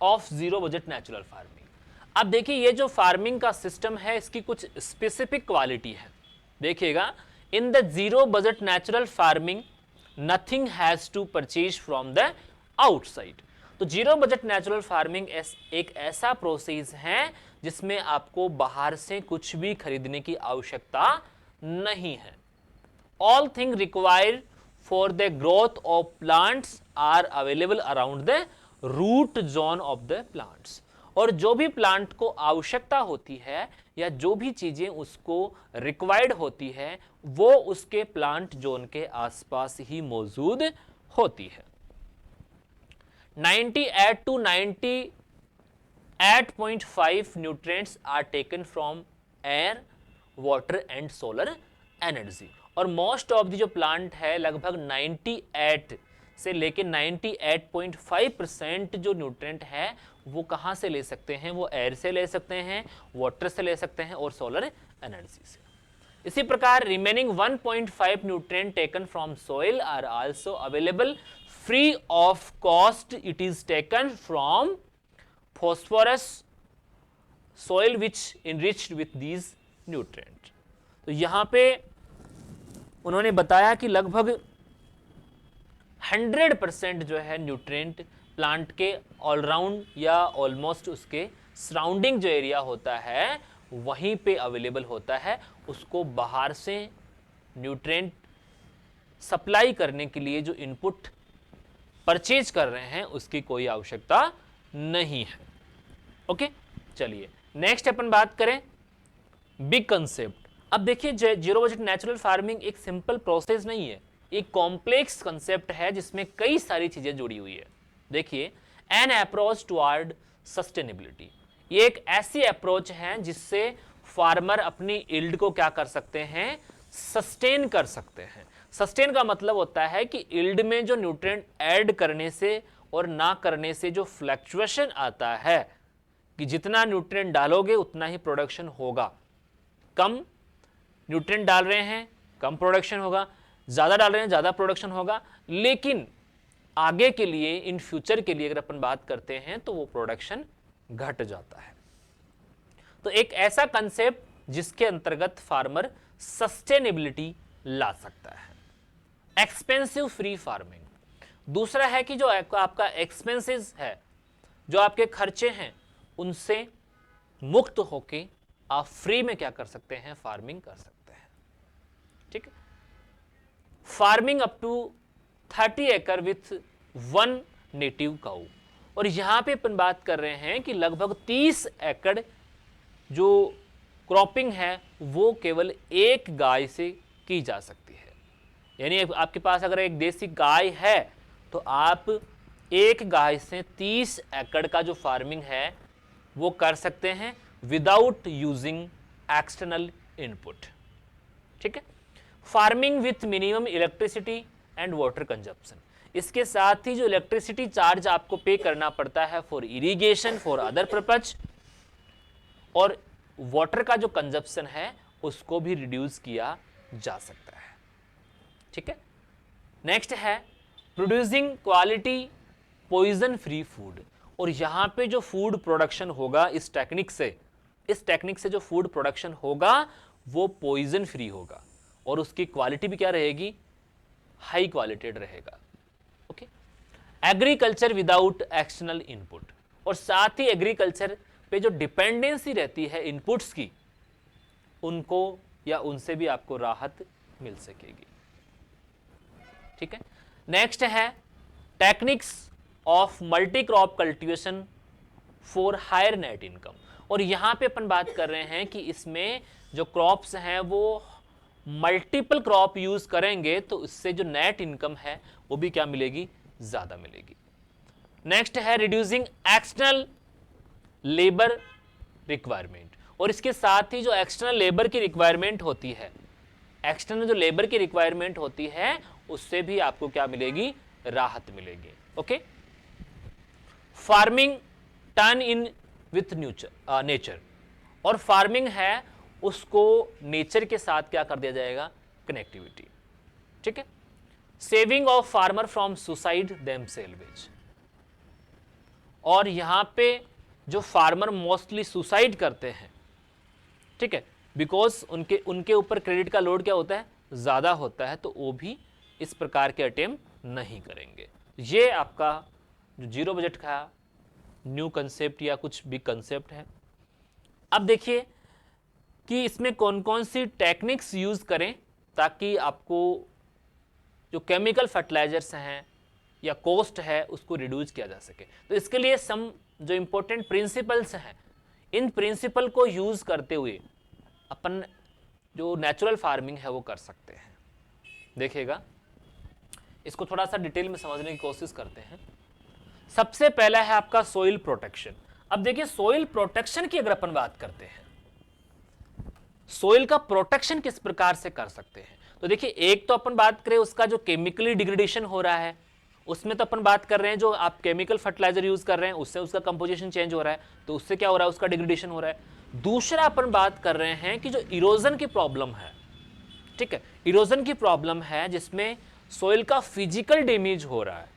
of zero budget natural farming. अब देखिए ये जो फार्मिंग का सिस्टम है इसकी कुछ स्पेसिफिक क्वालिटी है। देखिएगा, in the zero budget natural farming nothing has to purchase from the outside. तो जीरो बजट नेचुरल फार्मिंग एक ऐसा प्रोसेस है जिसमें आपको बाहर से कुछ भी खरीदने की आवश्यकता नहीं है। All thing required for the growth of plants are available around the root zone of the plants, और जो भी प्लांट को आवश्यकता होती है या जो भी चीजें उसको रिक्वायर्ड होती है वो उसके प्लांट जोन के आसपास ही मौजूद होती है। 98 to 98.5 nutrients are taken from air, water and solar energy, और मोस्ट ऑफ द जो प्लांट है लगभग 98 से लेके 98.5% जो न्यूट्रिएंट है वो कहां से ले सकते हैं, वो एयर से ले सकते हैं, वाटर से ले सकते हैं और सोलर एनर्जी से। इसी प्रकार remaining 1.5 nutrient taken from soil are also available free of cost. It is taken from phosphorus soil which enriched with these nutrient. तो यहां पे उन्होंने बताया कि लगभग 100% जो है न्यूट्रिएंट प्लांट के ऑलराउंड या ऑलमोस्ट उसके सराउंडिंग जो एरिया होता है वहीं पे अवेलेबल होता है। उसको बाहर से न्यूट्रिएंट सप्लाई करने के लिए जो इनपुट परचेज कर रहे हैं उसकी कोई आवश्यकता नहीं है। ओके, चलिए नेक्स्ट अपन बात करें बिग कंसेप्ट। अब देखिए जीरो बजट नेचुरल फार्मिंग एक सिंपल प्रोसेस नहीं है, एक कॉम्प्लेक्स कंसेप्ट है जिसमें कई सारी चीजें जुड़ी हुई है। देखिए, एन अप्रोच टुवर्ड सस्टेनेबिलिटी, ये एक ऐसी अप्रोच है जिससे फार्मर अपनी यील्ड को क्या कर सकते हैं, सस्टेन कर सकते हैं। सस्टेन का मतलब होता है कि यील्ड में जो न्यूट्रिएंट ऐड करने से और ना करने से जो फ्लक्चुएशन आता है कि जितना न्यूट्रिएंट डालोगे उतना ही प्रोडक्शन होगा, कम न्यूट्रिएंट डाल रहे हैं कम प्रोडक्शन होगा, ज्यादा डाल रहे हैं ज्यादा प्रोडक्शन होगा, लेकिन आगे के लिए इन फ्यूचर के लिए अगर अपन बात करते हैं तो वो प्रोडक्शन घट जाता है। तो एक ऐसा कंसेप्ट जिसके अंतर्गत फार्मर सस्टेनेबिलिटी ला सकता है। एक्सपेंसिव फ्री फार्मिंग, दूसरा है कि जो आपका एक्सपेंसेस है, जो आपके खर्चे हैं उनसे मुक्त होके आप फ्री में क्या कर सकते हैं, फार्मिंग कर सकते हैं। ठीक है, फार्मिंग अप टू 30 एकड़ विथ 1 नेटिव काऊ, और यहां पे अपन बात कर रहे हैं कि लगभग 30 एकड़ जो क्रॉपिंग है वो केवल एक गाय से की जा सकती है। यानी आपके पास अगर एक देसी गाय है तो आप एक गाय से 30 एकड़ का जो फार्मिंग है वो कर सकते हैं विदाउट यूजिंग एक्सटर्नल इनपुट। ठीक है, farming with minimum electricity and water consumption, इसके साथ ही जो इलेक्ट्रिसिटी चार्ज आपको पे करना पड़ता है for irrigation for other purpose, और वाटर का जो कंजप्शन है उसको भी रिड्यूस किया जा सकता है। ठीक है, नेक्स्ट है producing quality poison free food. और यहां पे जो फूड प्रोडक्शन होगा इस टेक्निक से जो फूड प्रोडक्शन होगा वो पॉइजन फ्री होगा और उसकी क्वालिटी भी क्या रहेगी, हाई क्वालिटेड रहेगा। Okay, agriculture without external input, और साथ ही एग्रीकल्चर पे जो डिपेंडेंसी रहती है इनपुट्स की, उनको या उनसे भी आपको राहत मिल सकेगी। ठीक है, नेक्स्ट है techniques of multi crop cultivation for higher net income. और यहां पे अपन बात कर रहे हैं कि इसमें जो क्रॉप्स हैं वो मल्टीपल क्रॉप यूज करेंगे तो इससे जो नेट इनकम है वो भी क्या मिलेगी, ज्यादा मिलेगी। नेक्स्ट है रिड्यूसिंग एक्सटर्नल लेबर रिक्वायरमेंट, और इसके साथ ही जो एक्सटर्नल लेबर की रिक्वायरमेंट होती है, एक्सटर्नल जो लेबर की रिक्वायरमेंट होती है उससे भी आपको क्या मिलेगी, राहत मिलेगी। Okay, farming turn in with nature, और फार्मिंग है उसको नेचर के साथ क्या कर दिया जाएगा, कनेक्टिविटी। ठीक है, saving of farmer from suicide themselves, और यहां पे जो फार्मर मोस्टली सुसाइड करते हैं, ठीक है, बिकॉज उनके ऊपर क्रेडिट का लोड क्या होता है, ज्यादा होता है, तो वो भी इस प्रकार के अटेम्प्ट नहीं करेंगे। ये आपका जो जीरो बजट का न्यू कंसेप्ट या कुछ भी कंसेप्ट है। अब देखिए कि इसमें कौन कौन सी टेक्निक्स यूज करें ताकि आपको जो केमिकल फर्टिलाइजर्स हैं या कॉस्ट है उसको रिड्यूस किया जा सके। तो इसके लिए सम जो इंपॉर्टेंट प्रिंसिपल्स हैं, इन प्रिंसिपल को यूज करते हुए अपन जो नेचुरल फार्मिंग है वो कर सकते हैं। देखिएगा, इसको थोड़ा सा डिटेल में समझने की कोशिश करते हैं। सबसे पहला है आपका सोइल प्रोटेक्शन। अब देखिए, सोइल प्रोटेक्शन की अगर अपन बात करते हैं, सोइल का प्रोटेक्शन किस प्रकार से कर सकते हैं, तो देखिए एक तो अपन बात करें उसका जो केमिकली डिग्रेडेशन हो रहा है, उसमें तो अपन बात कर रहे हैं जो आप केमिकल फर्टिलाइजर यूज कर रहे हैं उससे उसका कंपोजिशन चेंज हो रहा है, तो उससे क्या हो रहा है, उसका डिग्रेडेशन हो रहा है। दूसरा अपन बात कर रहे हैं कि जो इरोजन की प्रॉब्लम है, ठीक है, इरोजन की प्रॉब्लम है जिसमें सोइल का फिजिकल डैमेज हो रहा है,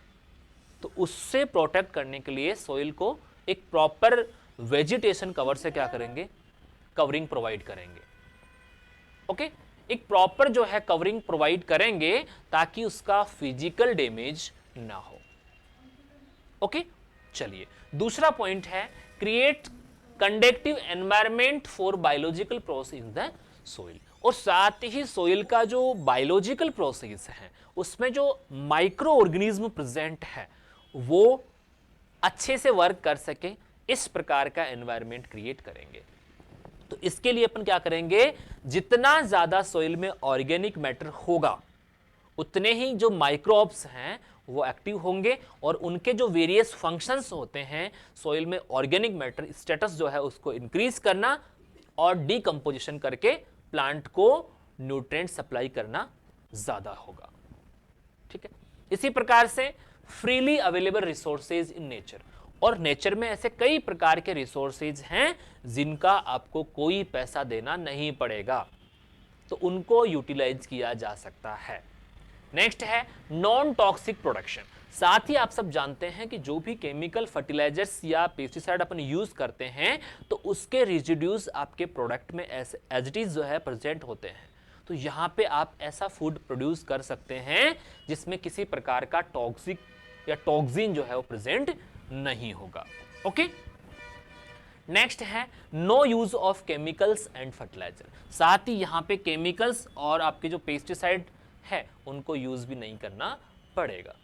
तो उससे प्रोटेक्ट करने के लिए सोइल को एक प्रॉपर वेजिटेशन कवर से क्या करेंगे, कवरिंग प्रोवाइड करेंगे। ओके, एक प्रॉपर जो है कवरिंग प्रोवाइड करेंगे ताकि उसका फिजिकल डैमेज ना हो। ओके, चलिए दूसरा पॉइंट है create conductive environment for biological process in the soil, और साथ ही सोइल का जो बायोलॉजिकल प्रोसेस है उसमें जो माइक्रो ऑर्गेनिज्म प्रेजेंट है वो अच्छे से वर्क कर सके, इस प्रकार का एनवायरनमेंट क्रिएट करेंगे। तो इसके लिए अपन क्या करेंगे, जितना ज्यादा सोइल में ऑर्गेनिक मैटर होगा उतने ही जो माइक्रोब्स हैं वो एक्टिव होंगे और उनके जो वेरियस फंक्शंस होते हैं सोइल में ऑर्गेनिक मैटर स्टेटस जो है उसको इंक्रीज करना और डीकंपोजिशन करके प्लांट को न्यूट्रिएंट सप्लाई करना ज्यादा होगा। ठीक है, इसी प्रकार से freely available resources in nature, और नेचर में ऐसे कई प्रकार के रिसोर्सेज हैं जिनका आपको कोई पैसा देना नहीं पड़ेगा, तो उनको यूटिलाइज किया जा सकता है। नेक्स्ट है नॉन टॉक्सिक प्रोडक्शन। साथ ही आप सब जानते हैं कि जो भी केमिकल फर्टिलाइजर्स या पेस्टिसाइड अपन यूज करते हैं तो उसके रेजिड्यूज आपके प्रोडक्ट में एज इट इज जो है प्रेजेंट होते हैं, तो यहां पे आप ऐसा फूड प्रोड्यूस कर सकते हैं जिसमें किसी प्रकार का टॉक्सिक या टॉक्सिन जो है वो प्रेजेंट नहीं होगा। ओके, नेक्स्ट है no use of chemicals and fertiliser. साथ ही यहां पे केमिकल्स और आपके जो पेस्टिसाइड है उनको यूज भी नहीं करना पड़ेगा।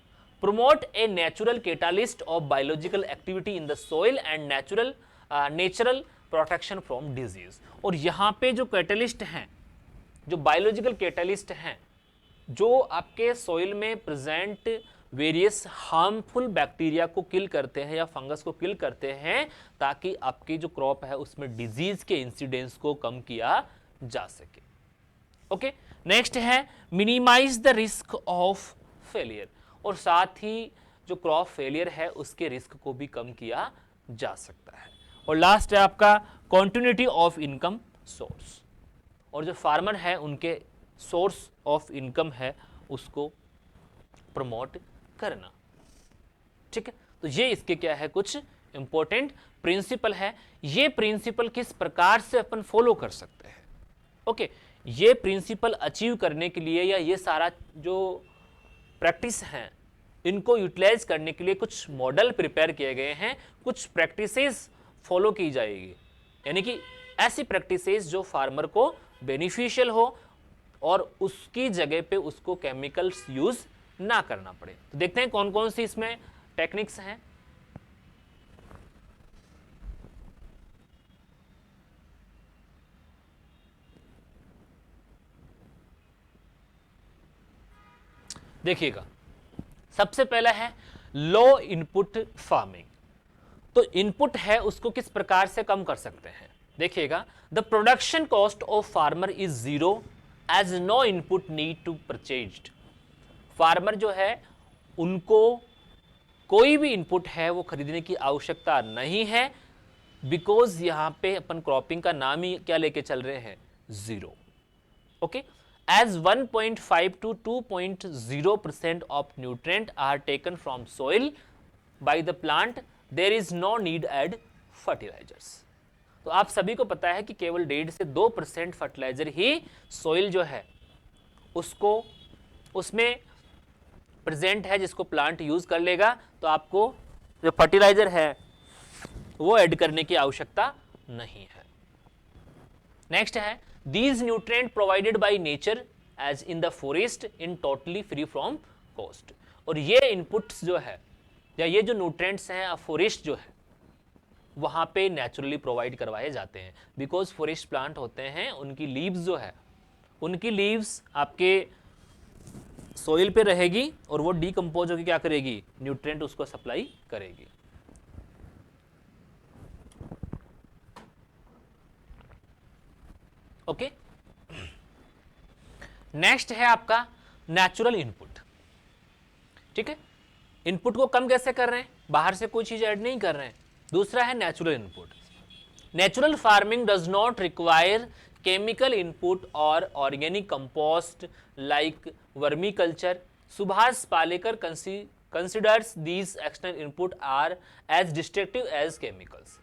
Promote a natural catalyst of biological activity in the soil and natural protection from disease, और यहां पे जो कैटालिस्ट हैं, जो बायोलॉजिकल कैटालिस्ट हैं, जो आपके सोइल में प्रेजेंट वेरियस हार्मफुल बैक्टीरिया को किल करते हैं या फंगस को किल करते हैं ताकि आपकी जो क्रॉप है उसमें डिजीज के इंसिडेंस को कम किया जा सके। ओके, नेक्स्ट है minimise the risk of failure, और साथ ही जो क्रॉप फेलियर है उसके रिस्क को भी कम किया जा सकता है। और लास्ट है आपका कॉन्टिन्यूटी ऑफ इनकम सोर्स, और जो फार्मर है उनके सोर्स ऑफ इनकम है उसको प्रमोट करना। ठीक है, तो ये इसके क्या है, कुछ इंपॉर्टेंट प्रिंसिपल है। ये प्रिंसिपल किस प्रकार से अपन फॉलो कर सकते हैं। ओके, ये प्रिंसिपल अचीव करने के लिए या ये सारा जो प्रैक्टिस हैं इनको यूटिलाइज करने के लिए कुछ मॉडल प्रिपेयर किए गए हैं, कुछ प्रैक्टिसेस फॉलो की जाएगी, यानी कि ऐसी प्रैक्टिसेस जो फार्मर को बेनिफिशियल हो और उसकी जगह पे उसको केमिकल्स यूज ना करना पड़े। तो देखते हैं कौन कौन सी इसमें टेक्निक्स हैं। देखिएगा, सबसे पहला है लो इनपुट फार्मिंग। तो इनपुट है उसको किस प्रकार से कम कर सकते हैं। देखिएगा, the production cost of farmer is zero as no input need to purchased. Farmer जो है उनको कोई भी इनपुट है वो खरीदने की आवश्यकता नहीं है, बिकॉज यहां पे अपन क्रॉपिंग का नाम ही क्या लेके चल रहे हैं, zero. Okay, as 1.5 to 2.0% of nutrient are taken from soil by the plant, there is no need add fertilizers। तो आप सभी को पता है कि केवल 1.5 से 2% फर्टिलाइजर ही सोइल जो है उसको उसमें प्रेजेंट है जिसको प्लांट यूज कर लेगा। तो आपको जो फर्टिलाइजर है वो ऐड करने की आवश्यकता नहीं है। नेक्स्ट है these nutrient provided by nature as in the forest in totally free from cost। और ये इनपुट्स जो है या ये जो न्यूट्रिएंट्स हैं फॉरेस्ट जो है वहां पे नेचुरली प्रोवाइड करवाए जाते हैं, बिकॉज फॉरेस्ट प्लांट होते हैं उनकी लीव्स जो है उनकी लीव्स आपके सोइल पे रहेगी और वो डीकंपोज होकर क्या करेगी, न्यूट्रिएंट उसको सप्लाई करेगी। ओके, नेक्स्ट है आपका नेचुरल इनपुट। ठीक है, इनपुट को कम कैसे कर रहे हैं, बाहर से कोई चीज ऐड नहीं कर रहे हैं। दूसरा है natural input. Natural farming does not require chemical input और organic compost like vermiculture. Subhash Palekar considers these external input are as destructive as chemicals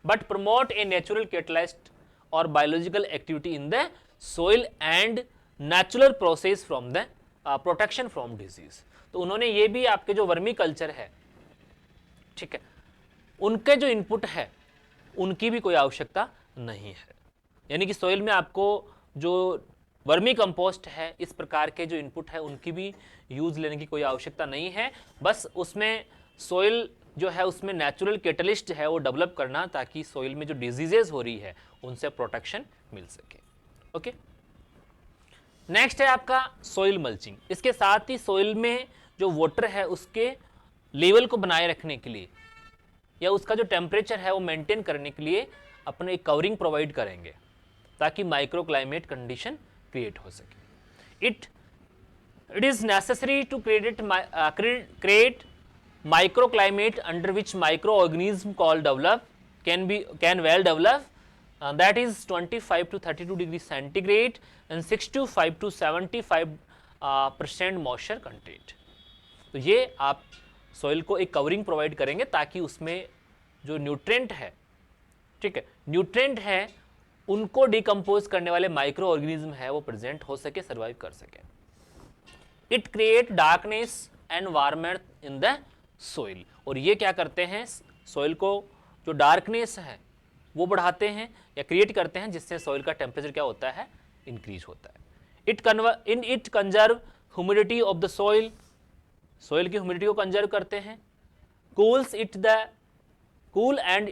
but promote a natural catalyst or biological activity in the soil and natural process from the protection from disease। तो उन्होंने ये भी आपके जो vermi culture है, ठीक है, उनके जो इनपुट है उनकी भी कोई आवश्यकता नहीं है, यानी कि सोइल में आपको जो वर्मी कंपोस्ट है इस प्रकार के जो इनपुट है उनकी भी यूज लेने की कोई आवश्यकता नहीं है। बस उसमें सोइल जो है उसमें नेचुरल कैटलिस्ट है वो डेवलप करना, ताकि सोइल में जो डिजीजेज हो रही है उनसे प्रोटेक्शन मिल सके। ओके, नेक्स्ट है आपका सोइल मल्चिंग। इसके साथ ही सोइल में जो वाटर है उसके लेवल को बनाए रखने के लिए या उसका जो टेम्परेचर है वो मेंटेन करने के लिए अपने एक कवरिंग प्रोवाइड करेंगे ताकि माइक्रो क्लाइमेट कंडीशन क्रिएट हो सके। It is necessary to create microclimate under which microorganism called develop can well develop, that is 25 to 32 degrees centigrade and 65 to 75% moisture content। तो ये आप सोइल को एक कवरिंग प्रोवाइड करेंगे ताकि उसमें जो न्यूट्रिएंट है, ठीक है, न्यूट्रिएंट है उनको डिकम्पोज करने वाले माइक्रो ऑर्गेनिज्म है वो प्रेजेंट हो सके, सर्वाइव कर सके। It create darkness and warmth in the soil. और ये क्या करते हैं, सोइल को जो डार्कनेस है वो बढ़ाते हैं या क्रिएट करते हैं, जिससे सोइल का टेम्परेचर क्या होता है, इंक्रीज होता है। It conserve humidity of the soil, soil की ह्यूमिडिटी को कंजर्व करते हैं। Cools it the cool and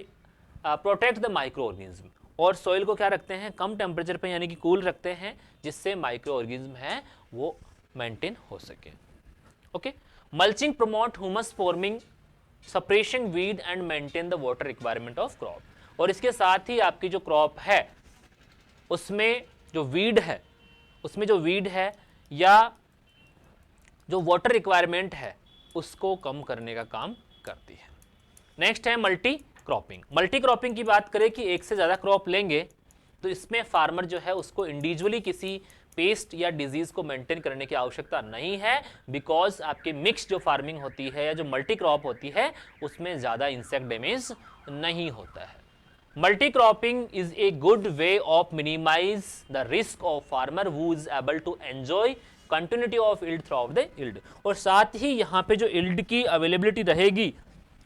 protect the micro organism. और सोइल को क्या रखते हैं, कम टेम्परेचर पे यानी कि कूल रखते हैं, जिससे माइक्रो ऑर्गेनिज्म है वो मेंटेन हो सके। Okay, mulching promote humus forming, suppression weed and maintain the water requirement of crop. और इसके साथ ही आपकी जो क्रॉप है उसमें जो वीड है या जो वाटर रिक्वायरमेंट है उसको कम करने का काम करती है। नेक्स्ट है मल्टी क्रॉपिंग। मल्टी क्रॉपिंग की बात करें कि एक से ज़्यादा क्रॉप लेंगे तो इसमें फार्मर जो है उसको इंडिविजुअली किसी पेस्ट या डिजीज को मेंटेन करने की आवश्यकता नहीं है, बिकॉज आपके मिक्स जो फार्मिंग होती है या जो मल्टी क्रॉप होती है उसमें ज़्यादा इंसेक्ट डैमेज नहीं होता है। Multi cropping is a good way of minimise the risk of farmer who is able to enjoy continuity of yield throughout the yield, और साथ ही यहाँ पे जो इल्ड की अवेलेबिलिटी रहेगी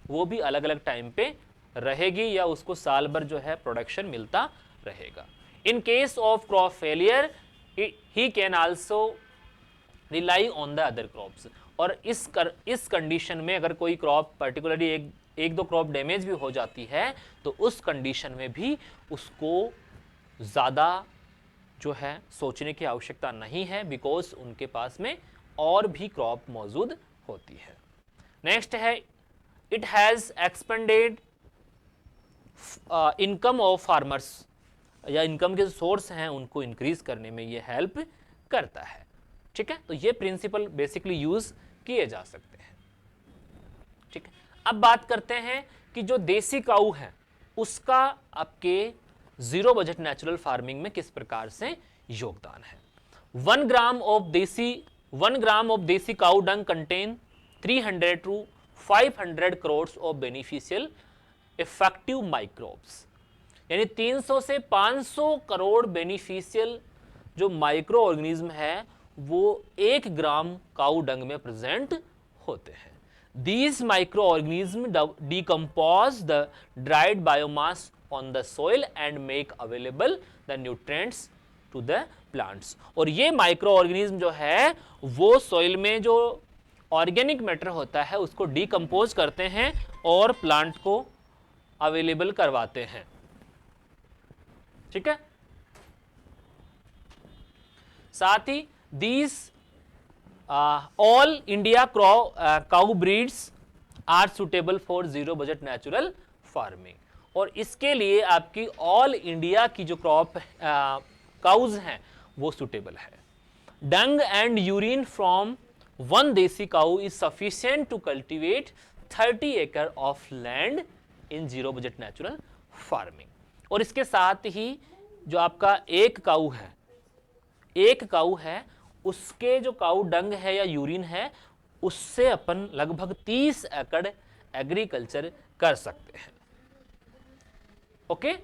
वो भी अलग अलग टाइम पे रहेगी या उसको साल भर जो है प्रोडक्शन मिलता रहेगा। In case of crop failure he can also rely on the other crops, और इस कंडीशन में अगर कोई क्रॉप पर्टिकुलरली एक दो क्रॉप डैमेज भी हो जाती है तो उस कंडीशन में भी उसको ज़्यादा जो है सोचने की आवश्यकता नहीं है, बिकॉज उनके पास में और भी क्रॉप मौजूद होती है। नेक्स्ट है, it has expanded income of farmers, या इनकम के जो सोर्स हैं उनको इंक्रीज करने में ये हेल्प करता है। ठीक है, तो ये प्रिंसिपल बेसिकली यूज किए जा सकते हैं। ठीक है, अब बात करते हैं कि जो देसी काऊ है उसका आपके जीरो बजट नेचुरल फार्मिंग में किस प्रकार से योगदान है। 1 gram of desi cow dung contain 300 to 500 crore of beneficial effective microbes, यानी 300 से 500 करोड़ बेनिफिशियल जो माइक्रो ऑर्गेनिज्म है वो 1 ग्राम काऊ डंग में प्रेजेंट होते हैं। These microorganisms decompose the dried biomass on the soil and make available the nutrients to the plants, और ये माइक्रो ऑर्गेनिज्म जो है वो सॉइल में जो ऑर्गेनिक मैटर होता है उसको डिकम्पोज करते हैं और प्लांट को अवेलेबल करवाते हैं। ठीक है, साथ ही these all India cow breeds are suitable for zero budget natural farming, और इसके लिए आपकी ऑल इंडिया की जो क्रॉप काउज हैं वो सुटेबल है। डंग and urine from 1 desi cow is sufficient to cultivate 30 एकड़ of land in zero budget natural farming, और इसके साथ ही जो आपका एक काऊ है उसके जो काऊ डंग है या यूरिन है उससे अपन लगभग 30 एकड़ एग्रीकल्चर कर सकते हैं। ओके,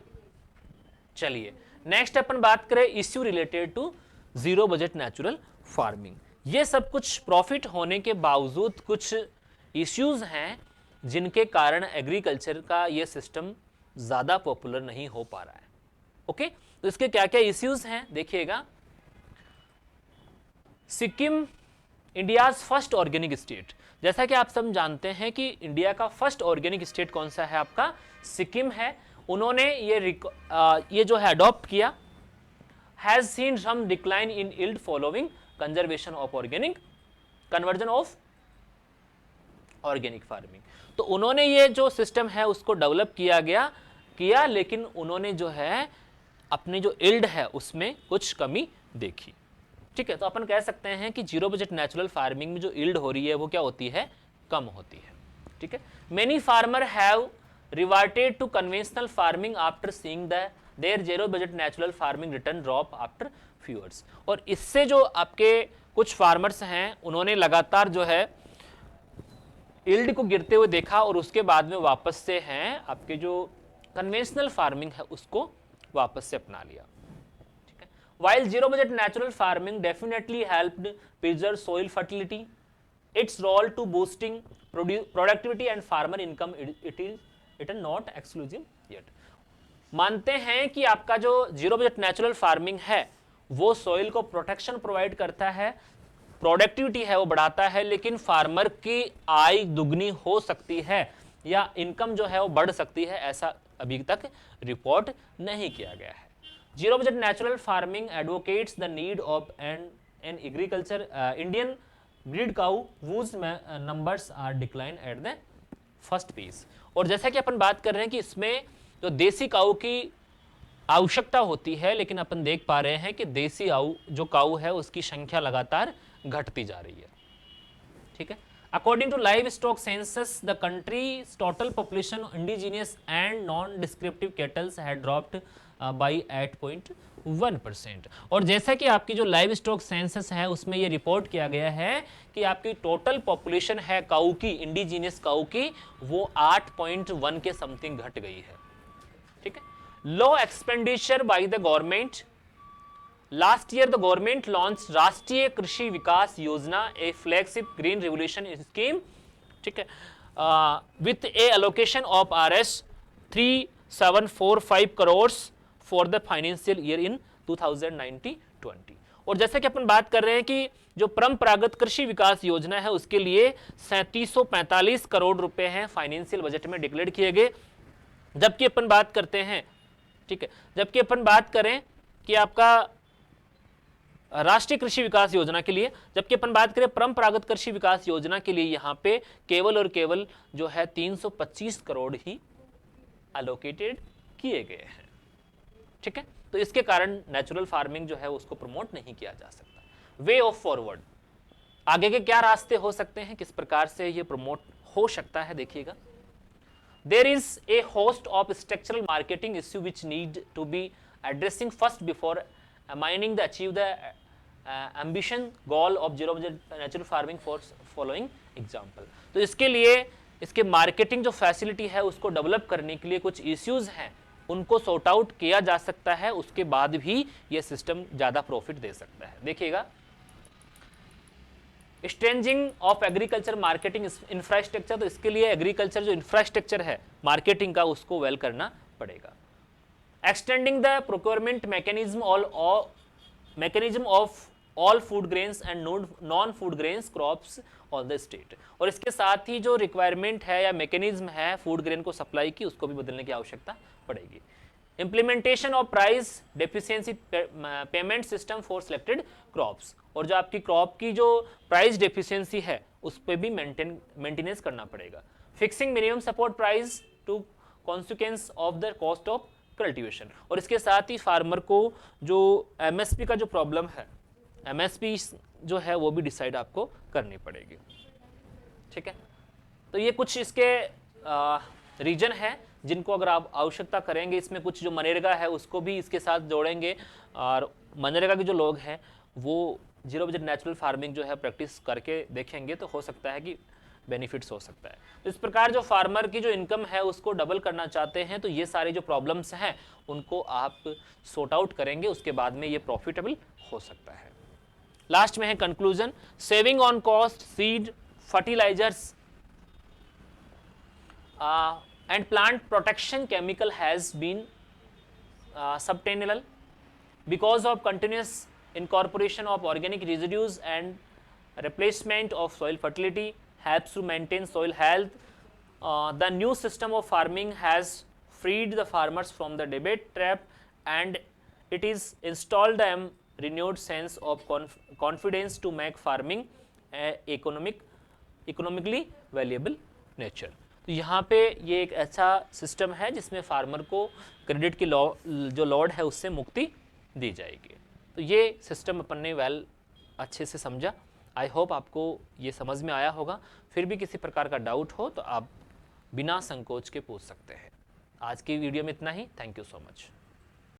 चलिए नेक्स्ट अपन बात करें issue related to zero budget natural farming. ये सब कुछ प्रॉफिट होने के बावजूद कुछ इश्यूज हैं जिनके कारण एग्रीकल्चर का ये सिस्टम ज्यादा पॉपुलर नहीं हो पा रहा है। ओके, तो इसके क्या क्या इश्यूज हैं देखिएगा। Sikkim India's first organic state, जैसा कि आप सब जानते हैं कि इंडिया का फर्स्ट ऑर्गेनिक स्टेट कौन सा है, आपका सिक्किम है। उन्होंने ये जो है अडॉप्ट किया। Has seen some decline in yield following conservation of organic conversion of organic farming. तो उन्होंने ये जो सिस्टम है उसको डेवलप किया लेकिन उन्होंने जो है अपनी जो यील्ड है उसमें कुछ कमी देखी। ठीक है, तो अपन कह सकते हैं कि जीरो बजट नेचुरल फार्मिंग में जो यील्ड हो रही है वो क्या होती है, कम होती है। ठीक है, many farmer have reverted to conventional farming after seeing their zero budget natural farming return drop after few years, और इससे जो आपके कुछ फार्मर्स हैं उन्होंने लगातार जो है यील्ड को गिरते हुए देखा और उसके बाद में वापस से हैं आपके जो कन्वेंशनल फार्मिंग है उसको वापस से अपना लिया। While zero budget natural farming definitely helped preserve soil fertility, its role to boosting productivity and farmer income it is not exclusive yet. मानते हैं कि आपका जो जीरो बजट नेचुरल फार्मिंग है वो सॉइल को प्रोटेक्शन प्रोवाइड करता है, प्रोडक्टिविटी है वो बढ़ाता है, लेकिन फार्मर की आय दुगनी हो सकती है या इनकम जो है वो बढ़ सकती है, ऐसा अभी तक रिपोर्ट नहीं किया गया है। Zero budget natural farming advocates the need of an agriculture Indian breed cow whose numbers are declined at the first phase, और जैसा कि अपन बात कर रहे हैं कि इसमें जो देसी काऊ की आवश्यकता होती है, लेकिन अपन देख पा रहे हैं कि देसी जो काऊ है उसकी संख्या लगातार घटती जा रही है। ठीक है, According to livestock census, the country's total population of indigenous and non-descriptive cattle had dropped by 8.1%। और जैसा कि आपकी जो लाइव स्टॉक सेंसस है उसमें ये रिपोर्ट किया गया है कि आपकी टोटल पॉपुलेशन है काऊ की, इंडिजीनियस काऊ की, वो 8.1 के समथिंग घट गई है। ठीक है। Low expenditure by the government. Last year the government launch Rashtriya Krishi Vikas Yojana, a flagship green revolution scheme. ठीक है, with a allocation of RS 3745 crore for the financial year in 2019-20। और जैसे कि अपन बात कर रहे हैं कि जो परंपरागत कृषि विकास योजना है उसके लिए 3745 करोड़ रुपए हैं फाइनेंशियल बजट में डिक्लेयर किए गए। जबकि अपन बात करते हैं, ठीक है, जबकि अपन बात करें कि आपका राष्ट्रीय कृषि विकास योजना के लिए, जबकि अपन बात करें परंपरागत कृषि विकास योजना के लिए यहां पे केवल और केवल जो है 325 करोड़ ही एलोकेटेड किए गए हैं। ठीक है, तो इसके कारण नेचुरल फार्मिंग जो है उसको प्रमोट नहीं किया जा सकता। वे ऑफ फॉरवर्ड, आगे के क्या रास्ते हो सकते हैं, किस प्रकार से ये प्रमोट हो सकता है, देखिएगा। There is a host of structural marketing issue which need to be addressing first before mining the achieve the ambition goal of zero budget natural farming for following example. तो इसके लिए इसके मार्केटिंग जो facility है उसको develop करने के लिए कुछ इश्यूज हैं, उनको सॉर्ट आउट किया जा सकता है, उसके बाद भी ये सिस्टम ज्यादा प्रॉफिट दे सकता है। देखिएगा, स्ट्रेंजिंग ऑफ एग्रीकल्चर मार्केटिंग इंफ्रास्ट्रक्चर, तो इसके लिए एग्रीकल्चर जो इंफ्रास्ट्रक्चर है मार्केटिंग का उसको वेल करना पड़ेगा। Extending the procurement mechanism of all food grains and non food grains crops on the state, और इसके साथ ही जो रिक्वायरमेंट है या मैकेनिज्म है फूड ग्रेन को सप्लाई की उसको भी बदलने की आवश्यकता पड़ेगी। Implementation of price deficiency payment system for selected crops, और जो आपकी क्रॉप की जो प्राइस डेफिशिएंसी है उस पर भी मेंटेनेंस करना पड़ेगा। Fixing minimum support price to consequence of the cost of cultivation, और इसके साथ ही फार्मर को जो MSP का जो प्रॉब्लम है, MSP जो है वो भी डिसाइड आपको करनी पड़ेगी। ठीक है, तो ये कुछ इसके रीजन है जिनको अगर आप आवश्यकता करेंगे, इसमें कुछ जो मनरेगा है उसको भी इसके साथ जोड़ेंगे, और मनरेगा के जो लोग हैं वो जीरो बजट नेचुरल फार्मिंग जो है प्रैक्टिस करके देखेंगे तो हो सकता है कि बेनिफिट्स हो सकता है। तो इस प्रकार जो फार्मर की जो इनकम है उसको डबल करना चाहते हैं तो ये सारे जो प्रॉब्लम्स हैं उनको आप सॉर्ट आउट करेंगे, उसके बाद में ये प्रॉफिटेबल हो सकता है। लास्ट में है conclusion, saving on cost seed fertilisers and plant protection chemical has been subtainable because of continuous incorporation of organic residues and replacement of soil fertility helps to maintain soil health. The new system of farming has freed the farmers from the debate trap and it is installed a renewed sense of confidence to make farming economically valuable nature। तो यहाँ पे ये एक ऐसा system है जिसमें farmer को credit की जो लॉड है उससे मुक्ति दी जाएगी। तो ये सिस्टम अपन ने अच्छे से समझा। आई होप आपको ये समझ में आया होगा। फिर भी किसी प्रकार का डाउट हो तो आप बिना संकोच के पूछ सकते हैं। आज की वीडियो में इतना ही। Thank you so much.